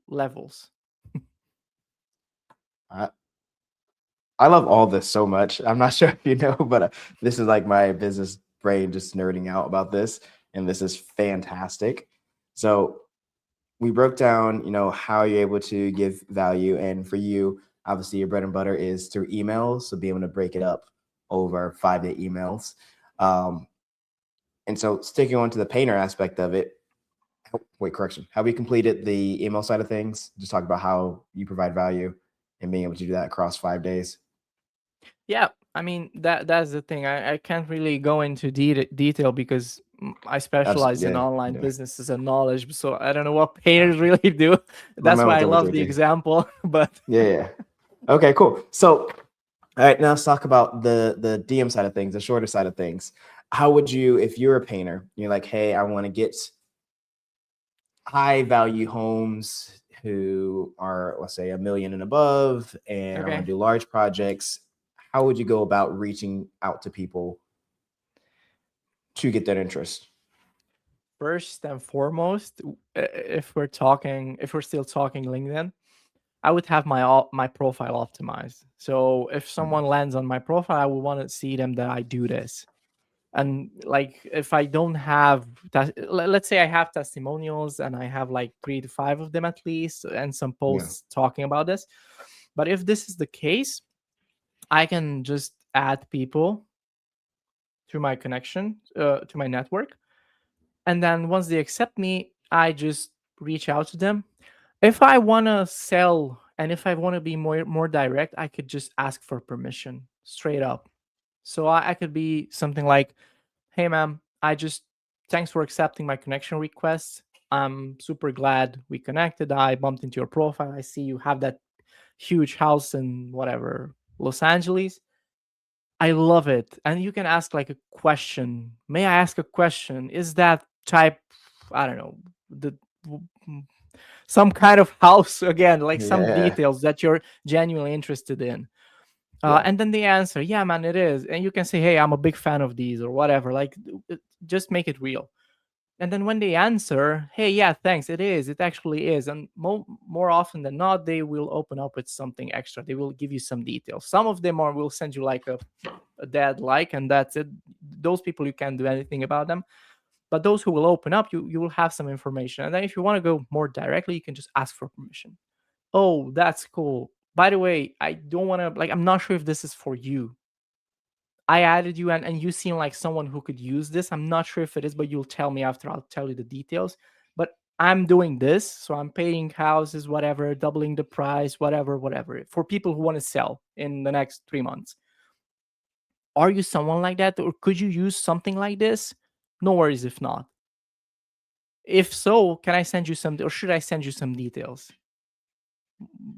levels. I love all this so much. I'm not sure if you know, but this is like my business brain just nerding out about this, and this is fantastic. So we broke down, how you're able to give value, and for you, obviously, your bread and butter is through emails, so being able to break it up over 5-day emails. And so sticking on to the painter aspect of it, correction. Have we completed the email side of things? Just talk about how you provide value and being able to do that across 5 days. Yeah, I mean, that's the thing. I can't really go into detail because I specialize in Yeah, online yeah. businesses and knowledge, so I don't know what painters really do. My That's man why was I doing what they love were the doing. example. But Yeah, yeah. Okay, cool. So, all right, now let's talk about the DM side of things, the shorter side of things. How would you, if you're a painter, you're like, hey, I want to get high value homes who are, let's say, 1 million and above, and I want okay, to do large projects. How would you go about reaching out to people to get that interest? first and foremost, if we're still talking LinkedIn, I would have my profile optimized. So if someone lands on my profile, I would want to see them that I do this. And like if I don't have let's say I have testimonials and I have like 3 to 5 of them at least and some Yeah. posts talking about this. But if this is the case, I can just add people to my connection, to my network, and then once they accept me, I just reach out to them. If I want to sell and if I want to be more direct, I could just ask for permission straight up. So I could be something like, hey ma'am, I just thanks for accepting my connection request. I'm super glad we connected. I bumped into your profile. I see you have that huge house in whatever, Los Angeles. I love it. And you can ask like a question. May I ask a question? Is that type, I don't know, the some kind of house again, like some Yeah. details that you're genuinely interested in. Yeah. And then they answer, yeah, man, it is. And you can say, hey, I'm a big fan of these or whatever. Like, just make it real. And then when they answer, hey, yeah, thanks, it is. It actually is. And more often than not, they will open up with something extra. They will give you some details. Some of them will send you like a dead like, and that's it. Those people, you can't do anything about them. But those who will open up, you will have some information. And then if you want to go more directly, you can just ask for permission. Oh, that's cool. By the way, I don't want to, like, I'm not sure if this is for you. I added you and you seem like someone who could use this. I'm not sure if it is, but you'll tell me after. I'll tell you the details. But I'm doing this. So I'm paying houses, whatever, doubling the price, whatever, for people who want to sell in the next 3 months. Are you someone like that? Or could you use something like this? No worries if not. If so, can I send you some, or should I send you some details?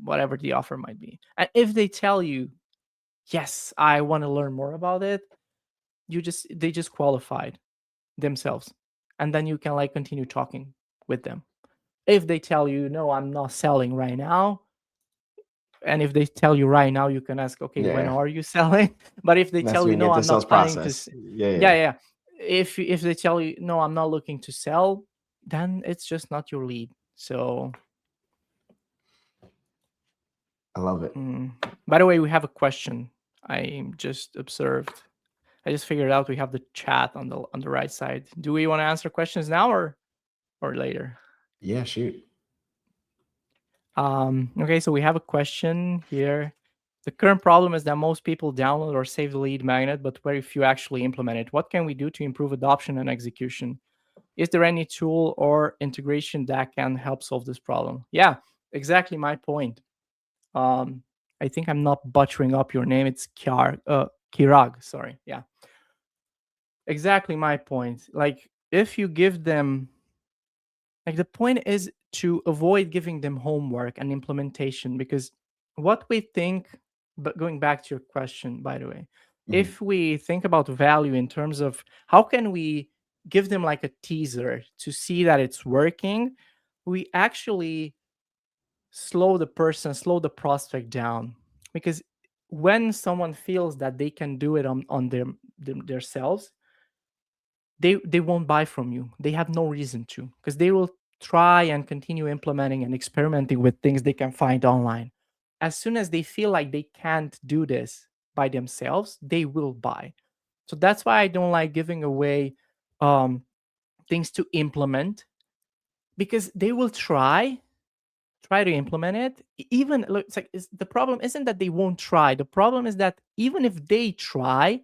Whatever the offer might be. And if they tell you, yes, I want to learn more about it, they just qualified themselves. And then you can like continue talking with them. If they tell you, no, I'm not selling right now, and if they tell you right now, you can ask, okay, when Yeah. are you selling? But if they That's tell when you, we no, get the I'm sales not planning to, process. Yeah. yeah, Yeah. yeah. If they tell you, no, I'm not looking to sell, then it's just not your lead. So, I love it. by the way, we have a question. I just observed. I just figured out we have the chat on the right side. Do we want to answer questions now or later? Yeah, shoot. Okay, so we have a question here. The current problem is that most people download or save the lead magnet, but very few actually implement it. What can we do to improve adoption and execution? Is there any tool or integration that can help solve this problem? Yeah, exactly my point. Um, I think I'm not butchering up your name. It's Kirag. Sorry. Yeah, exactly my point. Like, if you give them, like, the point is to avoid giving them homework and implementation, because what we think, but going back to your question, by the way, Mhm. if we think about value in terms of how can we give them like a teaser to see that it's working, we actually slow the prospect down. Because when someone feels that they can do it on their selves, they won't buy from you. They have no reason to, because they will try and continue implementing and experimenting with things they can find online. As soon as they feel like they can't do this by themselves, they will buy. So that's why I don't like giving away um, things to implement, because they will try to implement it. Even look, it's like the problem isn't that they won't try. The problem is that even if they try,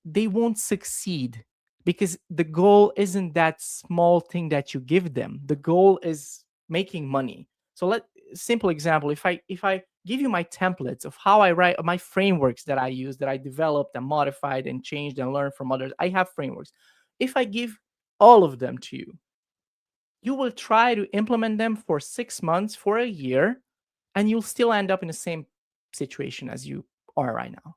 they won't succeed, because the goal isn't that small thing that you give them. The goal is making money. So let simple example, if I give you my templates of how I write, my frameworks that I use, that I developed and modified and changed and learned from others, I have frameworks. If I give all of them to you. You will try to implement them for 6 months, for a year, and you'll still end up in the same situation as you are right now.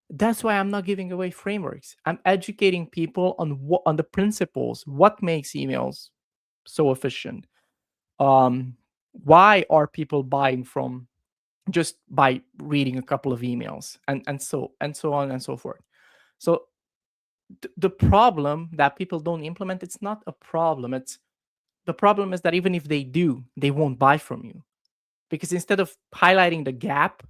That's why I'm not giving away frameworks. I'm educating people on the principles, what makes emails so efficient. Why are people buying from just by reading a couple of emails, and so on and so forth. So the problem that people don't implement, it's not a problem. It's the problem is that even if they do, they won't buy from you, because instead of highlighting the gap,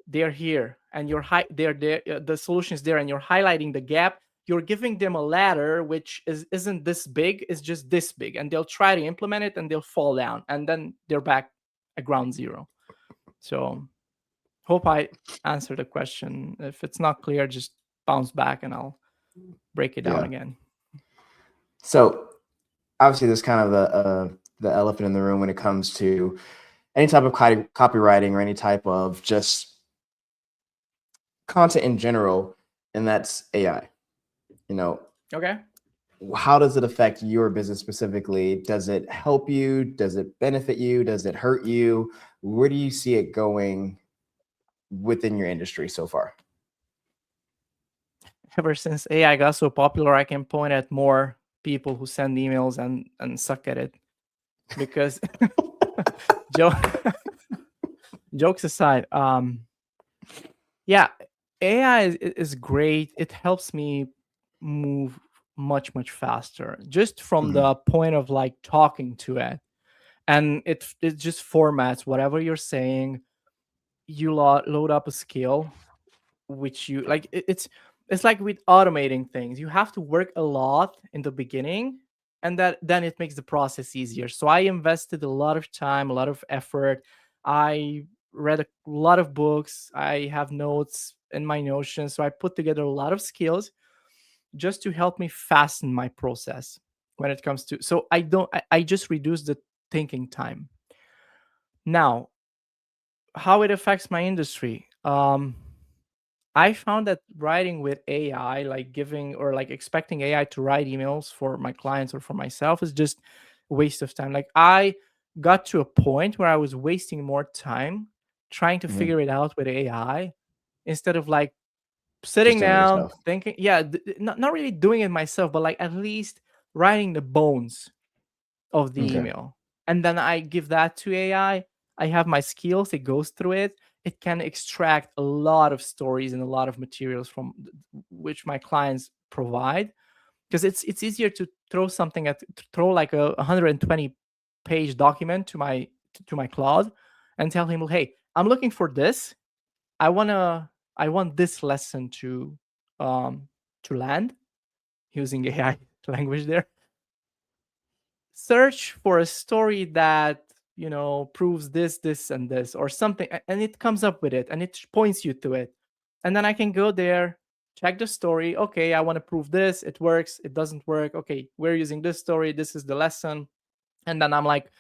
they're here and they're there, the solution is there, and you're highlighting the gap. You're giving them a ladder which isn't this big, it's just this big, and they'll try to implement it and they'll fall down, and then they're back at ground zero. So hope I answered the question. If it's not clear, just bounce back and I'll break it down again. So obviously there's kind of the elephant in the room when it comes to any type of copywriting or any type of just content in general, and that's AI. Okay. How does it affect your business specifically? Does it help you? Does it benefit you? Does it hurt you? Where do you see it going within your industry so far? Ever since AI got so popular, I can point at more people who send emails and suck at it. Because jokes aside, yeah, AI is great. It helps me move much faster, just from the point of like talking to it, and it just formats whatever you're saying. You load up a skill, which you like. It's like with automating things, you have to work a lot in the beginning, and then it makes the process easier. So I invested a lot of time, a lot of effort. I read a lot of books. I have notes in my Notion, so I put together a lot of skills just to help me fasten my process when it comes to. So I just reduce the thinking time. Now, how it affects my industry. I found that writing with AI, like giving or like expecting AI to write emails for my clients or for myself, is just a waste of time. Like I got to a point where I was wasting more time trying to figure it out with AI, instead of like sitting down thinking, not really doing it myself, but like at least writing the bones of the email. And then I give that to AI. I have my skills, it goes through it. It can extract a lot of stories and a lot of materials from which my clients provide, because it's easier to throw like a 120 page document to my Claude and tell him, hey, I'm looking for this. I want this lesson to land, using AI language there. Search for a story that proves this and this or something, and it comes up with it and it points you to it, and then I can go there, check the story. Okay, I want to prove this. It works, it doesn't work. Okay, we're using this story, this is the lesson. And then I'm like,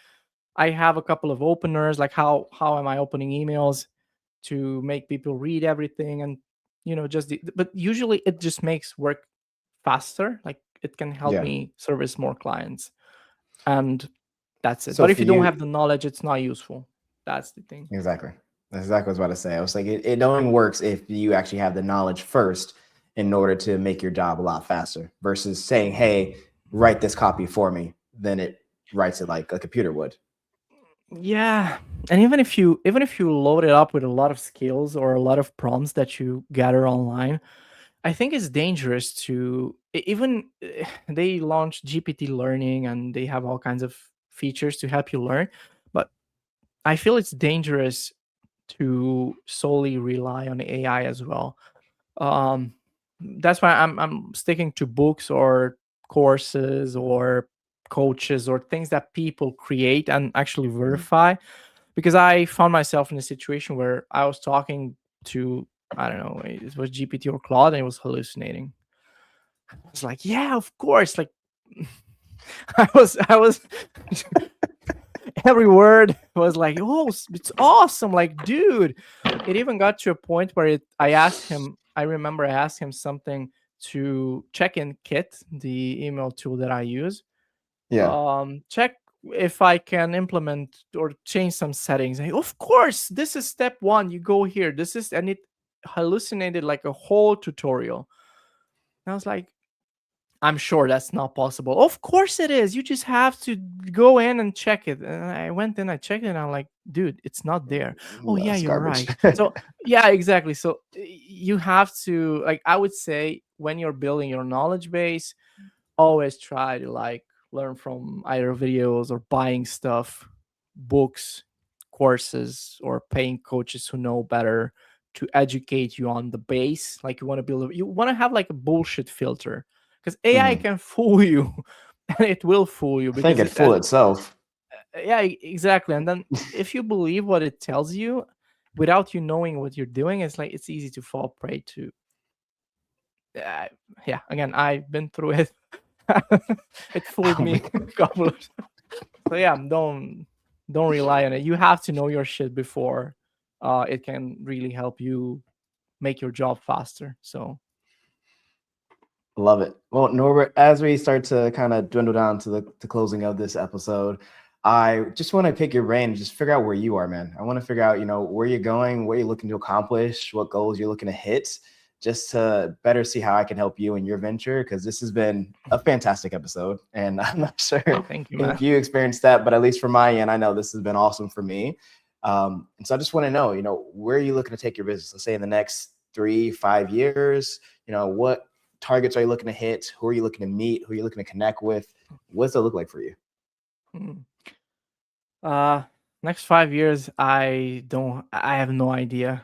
I have a couple of openers, like how am I opening emails to make people read everything, and but usually it just makes work faster. Like it can help me service more clients, and that's it. So but if you don't have the knowledge, it's not useful. That's the thing. Exactly. That's exactly what I was about to say. I was like, it only works if you actually have the knowledge first in order to make your job a lot faster, versus saying, hey, write this copy for me. Then it writes it like a computer would. Yeah. And even if you load it up with a lot of skills or a lot of prompts that you gather online, I think it's dangerous to even they launched GPT learning and they have all kinds of features to help you learn, but I feel it's dangerous to solely rely on AI as well. That's why I'm sticking to books or courses or coaches or things that people create and actually verify, because I found myself in a situation where I was talking to, I don't know, it was GPT or Claude, and it was hallucinating. I was like, yeah, of course. Like I was every word was like, oh, it's awesome. Like, dude, it even got to a point where I remember I asked him something to check-in kit, the email tool that I use. Yeah. Check if I can implement or change some settings. And of course, this is step one. You go here. And it hallucinated like a whole tutorial. And I was like, I'm sure that's not possible. Of course it is. You just have to go in and check it. And I went in, I checked it, and I'm like, dude, it's not there. Oh No, yeah, it's you're garbage. right. So yeah, exactly. So you have to, like, I would say when you're building your knowledge base, always try to like learn from either videos or buying stuff, books, courses, or paying coaches who know better to educate you on the base. Like you want to have like a bullshit filter, because AI Mhm. can fool you and it will fool you I think because it it fooled itself. yeah, exactly. And then if you believe what it tells you without you knowing what you're doing, it's like it's easy to fall prey to. uh, yeah, again, I've been through it. It fooled me a couple of so yeah, don't rely on it. You have to know your shit before it can really help you make your job faster. So Love it. Well, Norbert, as we start to kind of dwindle down to the closing of this episode, I just want to pick your brain and just figure out where you are, man. I want to figure out, where you're going, what you're looking to accomplish, what goals you're looking to hit, just to better see how I can help you in your venture. Because this has been a fantastic episode, and I'm not sure thank you, if man. you experienced that, but at least from my end, I know this has been awesome for me. And so I just want to know, where are you looking to take your business? Let's say in the next 3-5 years, what targets are you looking to hit? Who are you looking to meet? Who are you looking to connect with? What's it look like for you? Hmm. Next 5 years, I have no idea,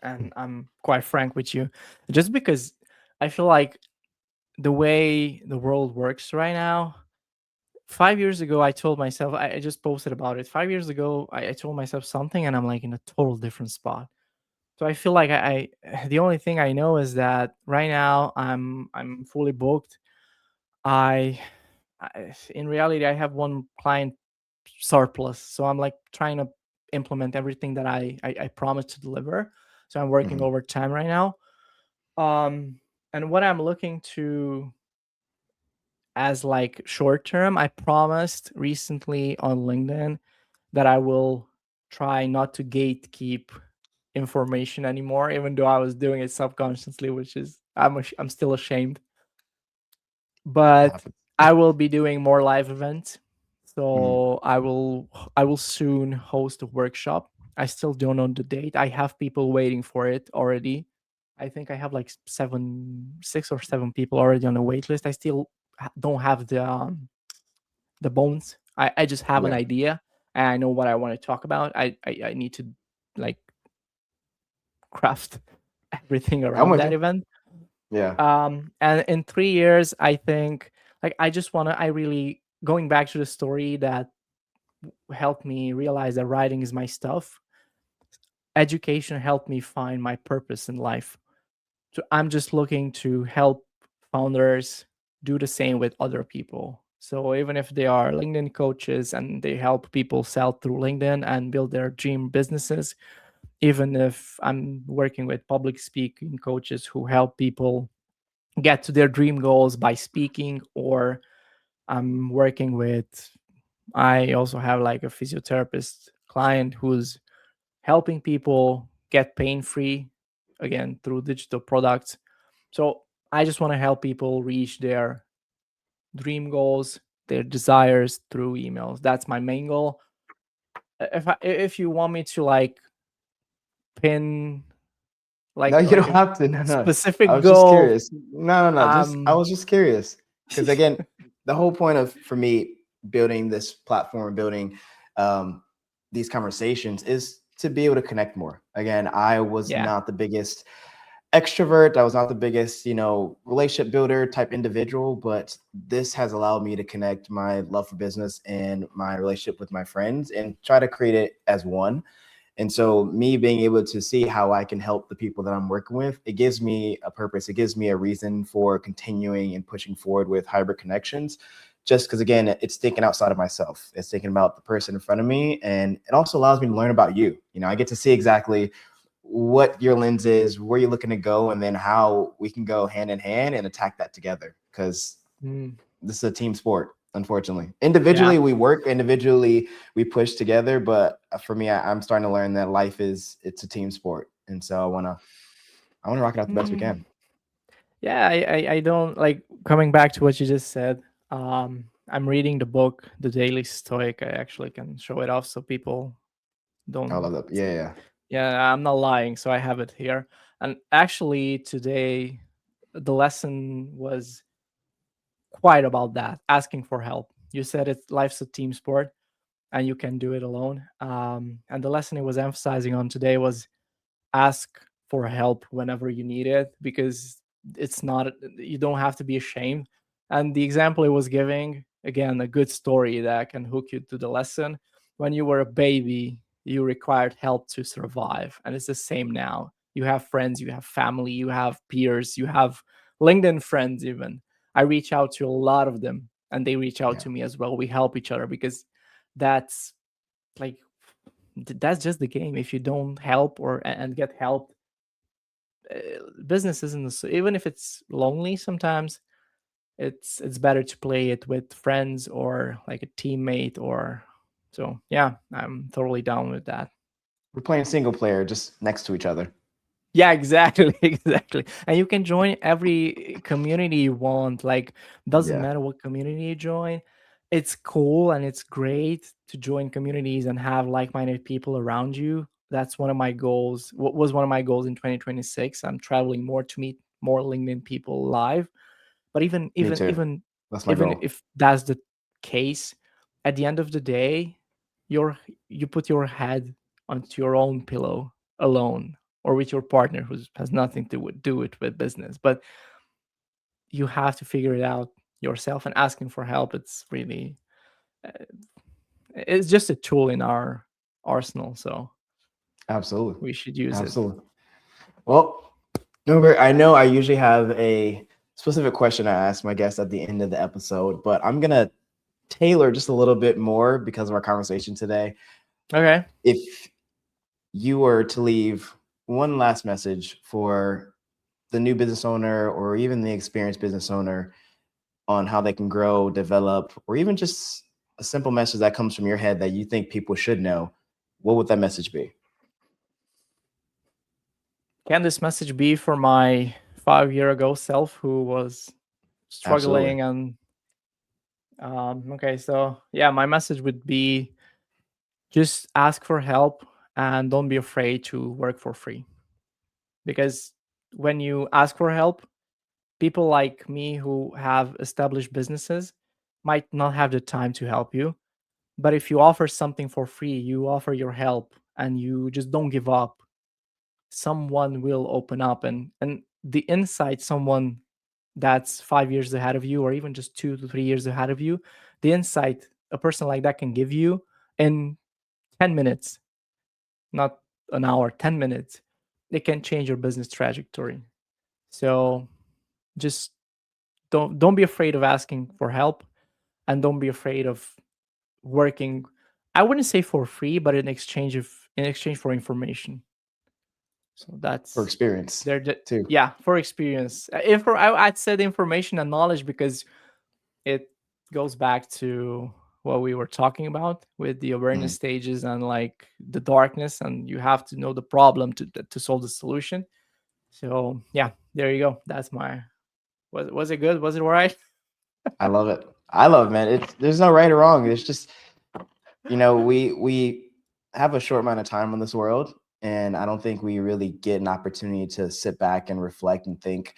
and I'm quite frank with you, just because I feel like the way the world works right now. 5 years ago, I told myself, I just posted about it. 5 years ago, I told myself something, and I'm like in a total different spot. So I feel like the only thing I know is that right now I'm fully booked. In reality, I have one client surplus, so I'm like trying to implement everything that I promised to deliver. So I'm working Mhm. overtime right now. And what I'm looking to as like short term, I promised recently on LinkedIn that I will try not to gatekeep information anymore, even though I was doing it subconsciously, which is I'm still ashamed. But Happens. I will be doing more live events. Mhm. So I will soon host a workshop. I still don't know the date. I have people waiting for it already. I think I have like 6 or 7 people already on the wait list. I still don't have the bones. I just have an Yeah, idea and I know what I want to talk about. I need to like craft everything I'm around with that you. event. Yeah. And in 3 years, I think like I really going back to the story that helped me realize that writing is my stuff. Education helped me find my purpose in life. So I'm just looking to help founders do the same with other people. So even if they are LinkedIn coaches and they help people sell through LinkedIn and build their dream businesses, even if I'm working with public speaking coaches who help people get to their dream goals by speaking, or I'm working with, I also have like a physiotherapist client who's helping people get pain free again through digital products. So I just want to help people reach their dream goals, their desires through emails. That's my main goal. If you want me to like pin No, you like don't a have to. No, no. I specific was just goal, curious. No, no, no. I was just curious. Because again, the whole point of for me building this platform, building um, these conversations is to be able to connect more. Again, I was yeah. not the biggest extrovert. I was not the biggest, relationship builder type individual, but this has allowed me to connect my love for business and my relationship with my friends and try to create it as one. And so me being able to see how I can help the people that I'm working with, it gives me a purpose. It gives me a reason for continuing and pushing forward with hybrid connections. Just because, again, it's thinking outside of myself. It's thinking about the person in front of me. And it also allows me to learn about you. I get to see exactly what your lens is, where you're looking to go, and then how we can go hand in hand and attack that together. Because Mm, this is a team sport, unfortunately. yeah. Individually, we work. Individually, we push together. But for me, I'm starting to learn that life it's a team sport, and so I want to rock it out the best we Mm, can. yeah, I don't like coming back to what you just said. I'm reading the book, The Daily Stoic. I actually can show it off so people I don't love that. Yeah, see. yeah. Yeah, I'm not lying, so I have it here. And actually, today, the lesson was quite about that, asking for help. You said it, life's a team sport and you can do it alone. And the lesson it was emphasizing on today was ask for help whenever you need it, because it's not, you don't have to be ashamed. And the example it was giving, again, a good story that can hook you to the lesson. When you were a baby, you required help to survive, and it's the same now. You have friends, you have family, you have peers, you have LinkedIn friends. Even I reach out to a lot of them and they reach out Yeah. to me as well. We help each other because that's like, that's just the game. If you don't help or and get help, uh, business isn't even if it's lonely sometimes. It's better to play it with friends or like a teammate. Or so yeah, I'm totally down with that. We're playing single player, just next to each other. Yeah, exactly. Exactly. And you can join every community you want. Like, doesn't Yeah. matter what community you join. It's cool and it's great to join communities and have like-minded people around you. That's one of my goals. What was one of my goals in 2026? I'm traveling more to meet more LinkedIn people live. But even Me even too. even That's my even goal. if that's the case, at the end of the day, you're you put your head onto your own pillow alone, or with your partner who has nothing to do it with business. But you have to figure it out yourself, and asking for help, it's really, uh, it's just a tool in our arsenal, so Absolutely. we should use it. Absolutely. Well, Norbert, I know I usually have a specific question I ask my guests at the end of the episode, but I'm gonna tailor just a little bit more because of our conversation today. Okay. If you were to leave one last message for the new business owner or even the experienced business owner on how they can grow, develop, or even just a simple message that comes from your head that you think people should know, what would that message be? Can this message be for my 5 year ago self who was Absolutely. struggling? And okay, so yeah, my message would be just ask for help and don't be afraid to work for free. Because when you ask for help, people like me who have established businesses might not have the time to help you. But if you offer something for free, you offer your help and you just don't give up, someone will open up. And the insight someone that's 5 years ahead of you, or even just 2 to 3 years ahead of you, the insight a person like that can give you in 10 minutes, not an hour, 10 minutes, it can change your business trajectory. So just don't be afraid of asking for help, and don't be afraid of working, I wouldn't say for free, but in exchange for information. So For that's experience there. too. Yeah, for experience. I'd said information and knowledge because it goes back to what we were talking about with the awareness Mm. stages and like the darkness, and you have to know the problem to solve the solution. So yeah, there you go. That's my, was it good? Was it all right? I love it. I love it, man. There's no right or wrong. It's just, we have a short amount of time on this world, and I don't think we really get an opportunity to sit back and reflect and think,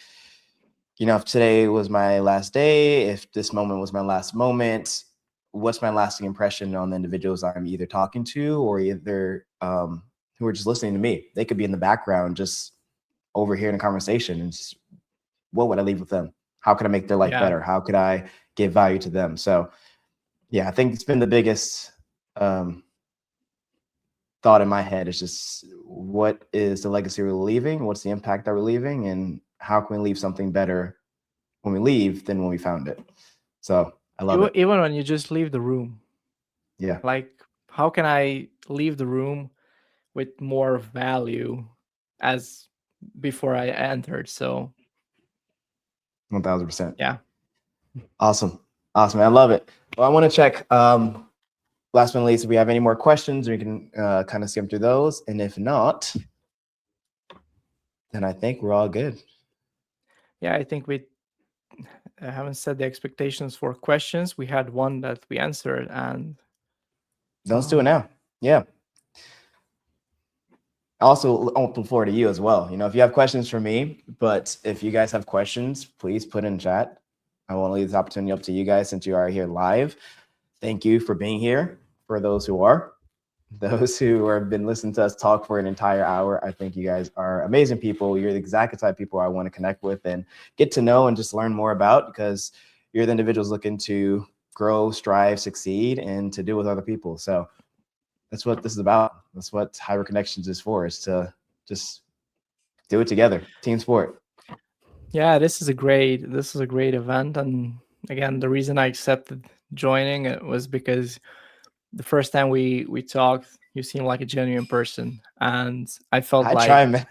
if today was my last day, if this moment was my last moment, what's my lasting impression on the individuals I'm either talking to or either who are just listening to me? They could be in the background just overhearing a conversation, and just, what would I leave with them? How could I make their life Yeah. better? How could I give value to them? So yeah, I think it's been the biggest um, thought in my head is just, what is the legacy we're leaving? What's the impact that we're leaving? And how can we leave something better when we leave than when we found it? So I love it. Even when you just leave the room, Yeah. like, how can I leave the room with more value as before I entered. So 1000%. yeah. Awesome. Awesome. I love it. Well, I want to check, last but not least, if we have any more questions, we can kind of skim through those. And if not, then I think we're all good. Yeah, I think we haven't set the expectations for questions. We had one that we answered, and Let's do it now. Yeah. Also open floor to you as well. You know, if you have questions for me, but if you guys have questions, please put in chat. I want to leave this opportunity up to you guys since you are here live. Thank you for being here. For those who are, those who have been listening to us talk for an entire hour, I think you guys are amazing people. You're the exact type of people I want to connect with and get to know and just learn more about, because you're the individuals looking to grow, strive, succeed, and to do with other people. So that's what this is about. That's what Hyper Connections is for, is to just do it together. Team sport. Yeah, this is a great event. And again, the reason I accepted joining it was because the first time we talked, you seemed like a genuine person, and I felt I like try, man.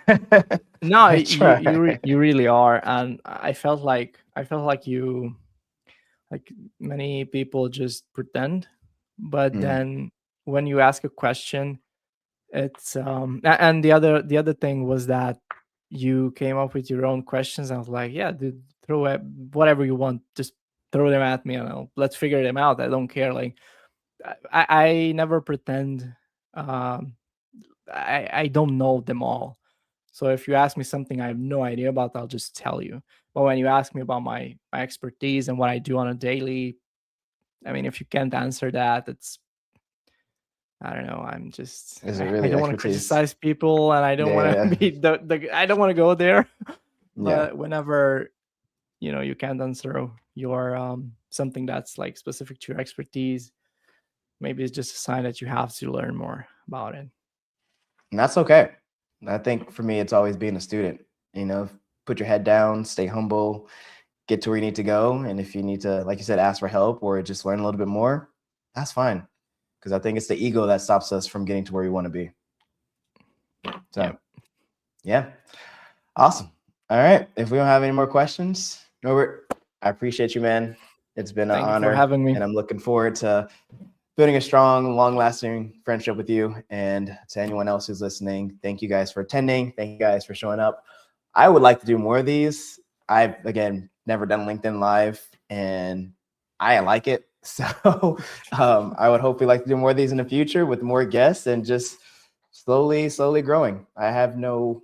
no, I try. you really are. And I felt like you, like, many people just pretend, but then when you ask a question, it's and the other thing was that you came up with your own questions. I was like, yeah, dude, throw at whatever you want, just throw them at me, and let's figure them out. I don't care. Like, I never pretend. um I don't know them all. So if you ask me something I have no idea about, I'll just tell you. But when you ask me about my expertise and what I do on a daily, I mean, if you can't answer that, it's, I don't know. I'm just, Is it I really don't want to expertise? criticize people, and I don't want to Yeah. be I don't want to go there. Yeah. But whenever you can't answer your something that's like specific to your expertise, maybe it's just a sign that you have to learn more about it. And that's okay. I think for me, it's always being a student. You know, put your head down, stay humble, get to where you need to go. And if you need to, like you said, ask for help or just learn a little bit more, that's fine. Because I think it's the ego that stops us from getting to where we want to be. So, yeah. Awesome. All right. If we don't have any more questions, Norbert, I appreciate you, man. It's been an Thank you honor. for having me. And I'm looking forward to building a strong, long-lasting friendship with you. And to anyone else who's listening, thank you guys for attending. Thank you guys for showing up. I would like to do more of these. I've, again, never done LinkedIn Live, and I like it. So I would hopefully like to do more of these in the future with more guests and just slowly growing. I have no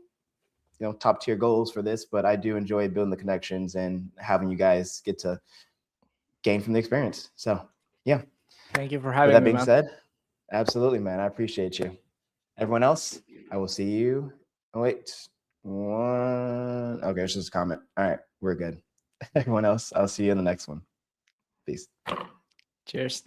top tier goals for this, but I do enjoy building the connections and having you guys get to gain from the experience. So yeah. Thank you for With having that me, being man. said, absolutely, man. I appreciate you. Everyone else, I will see you. Oh, wait. One. Okay, it's just a comment. All right, we're good. Everyone else, I'll see you in the next one. Peace. Cheers.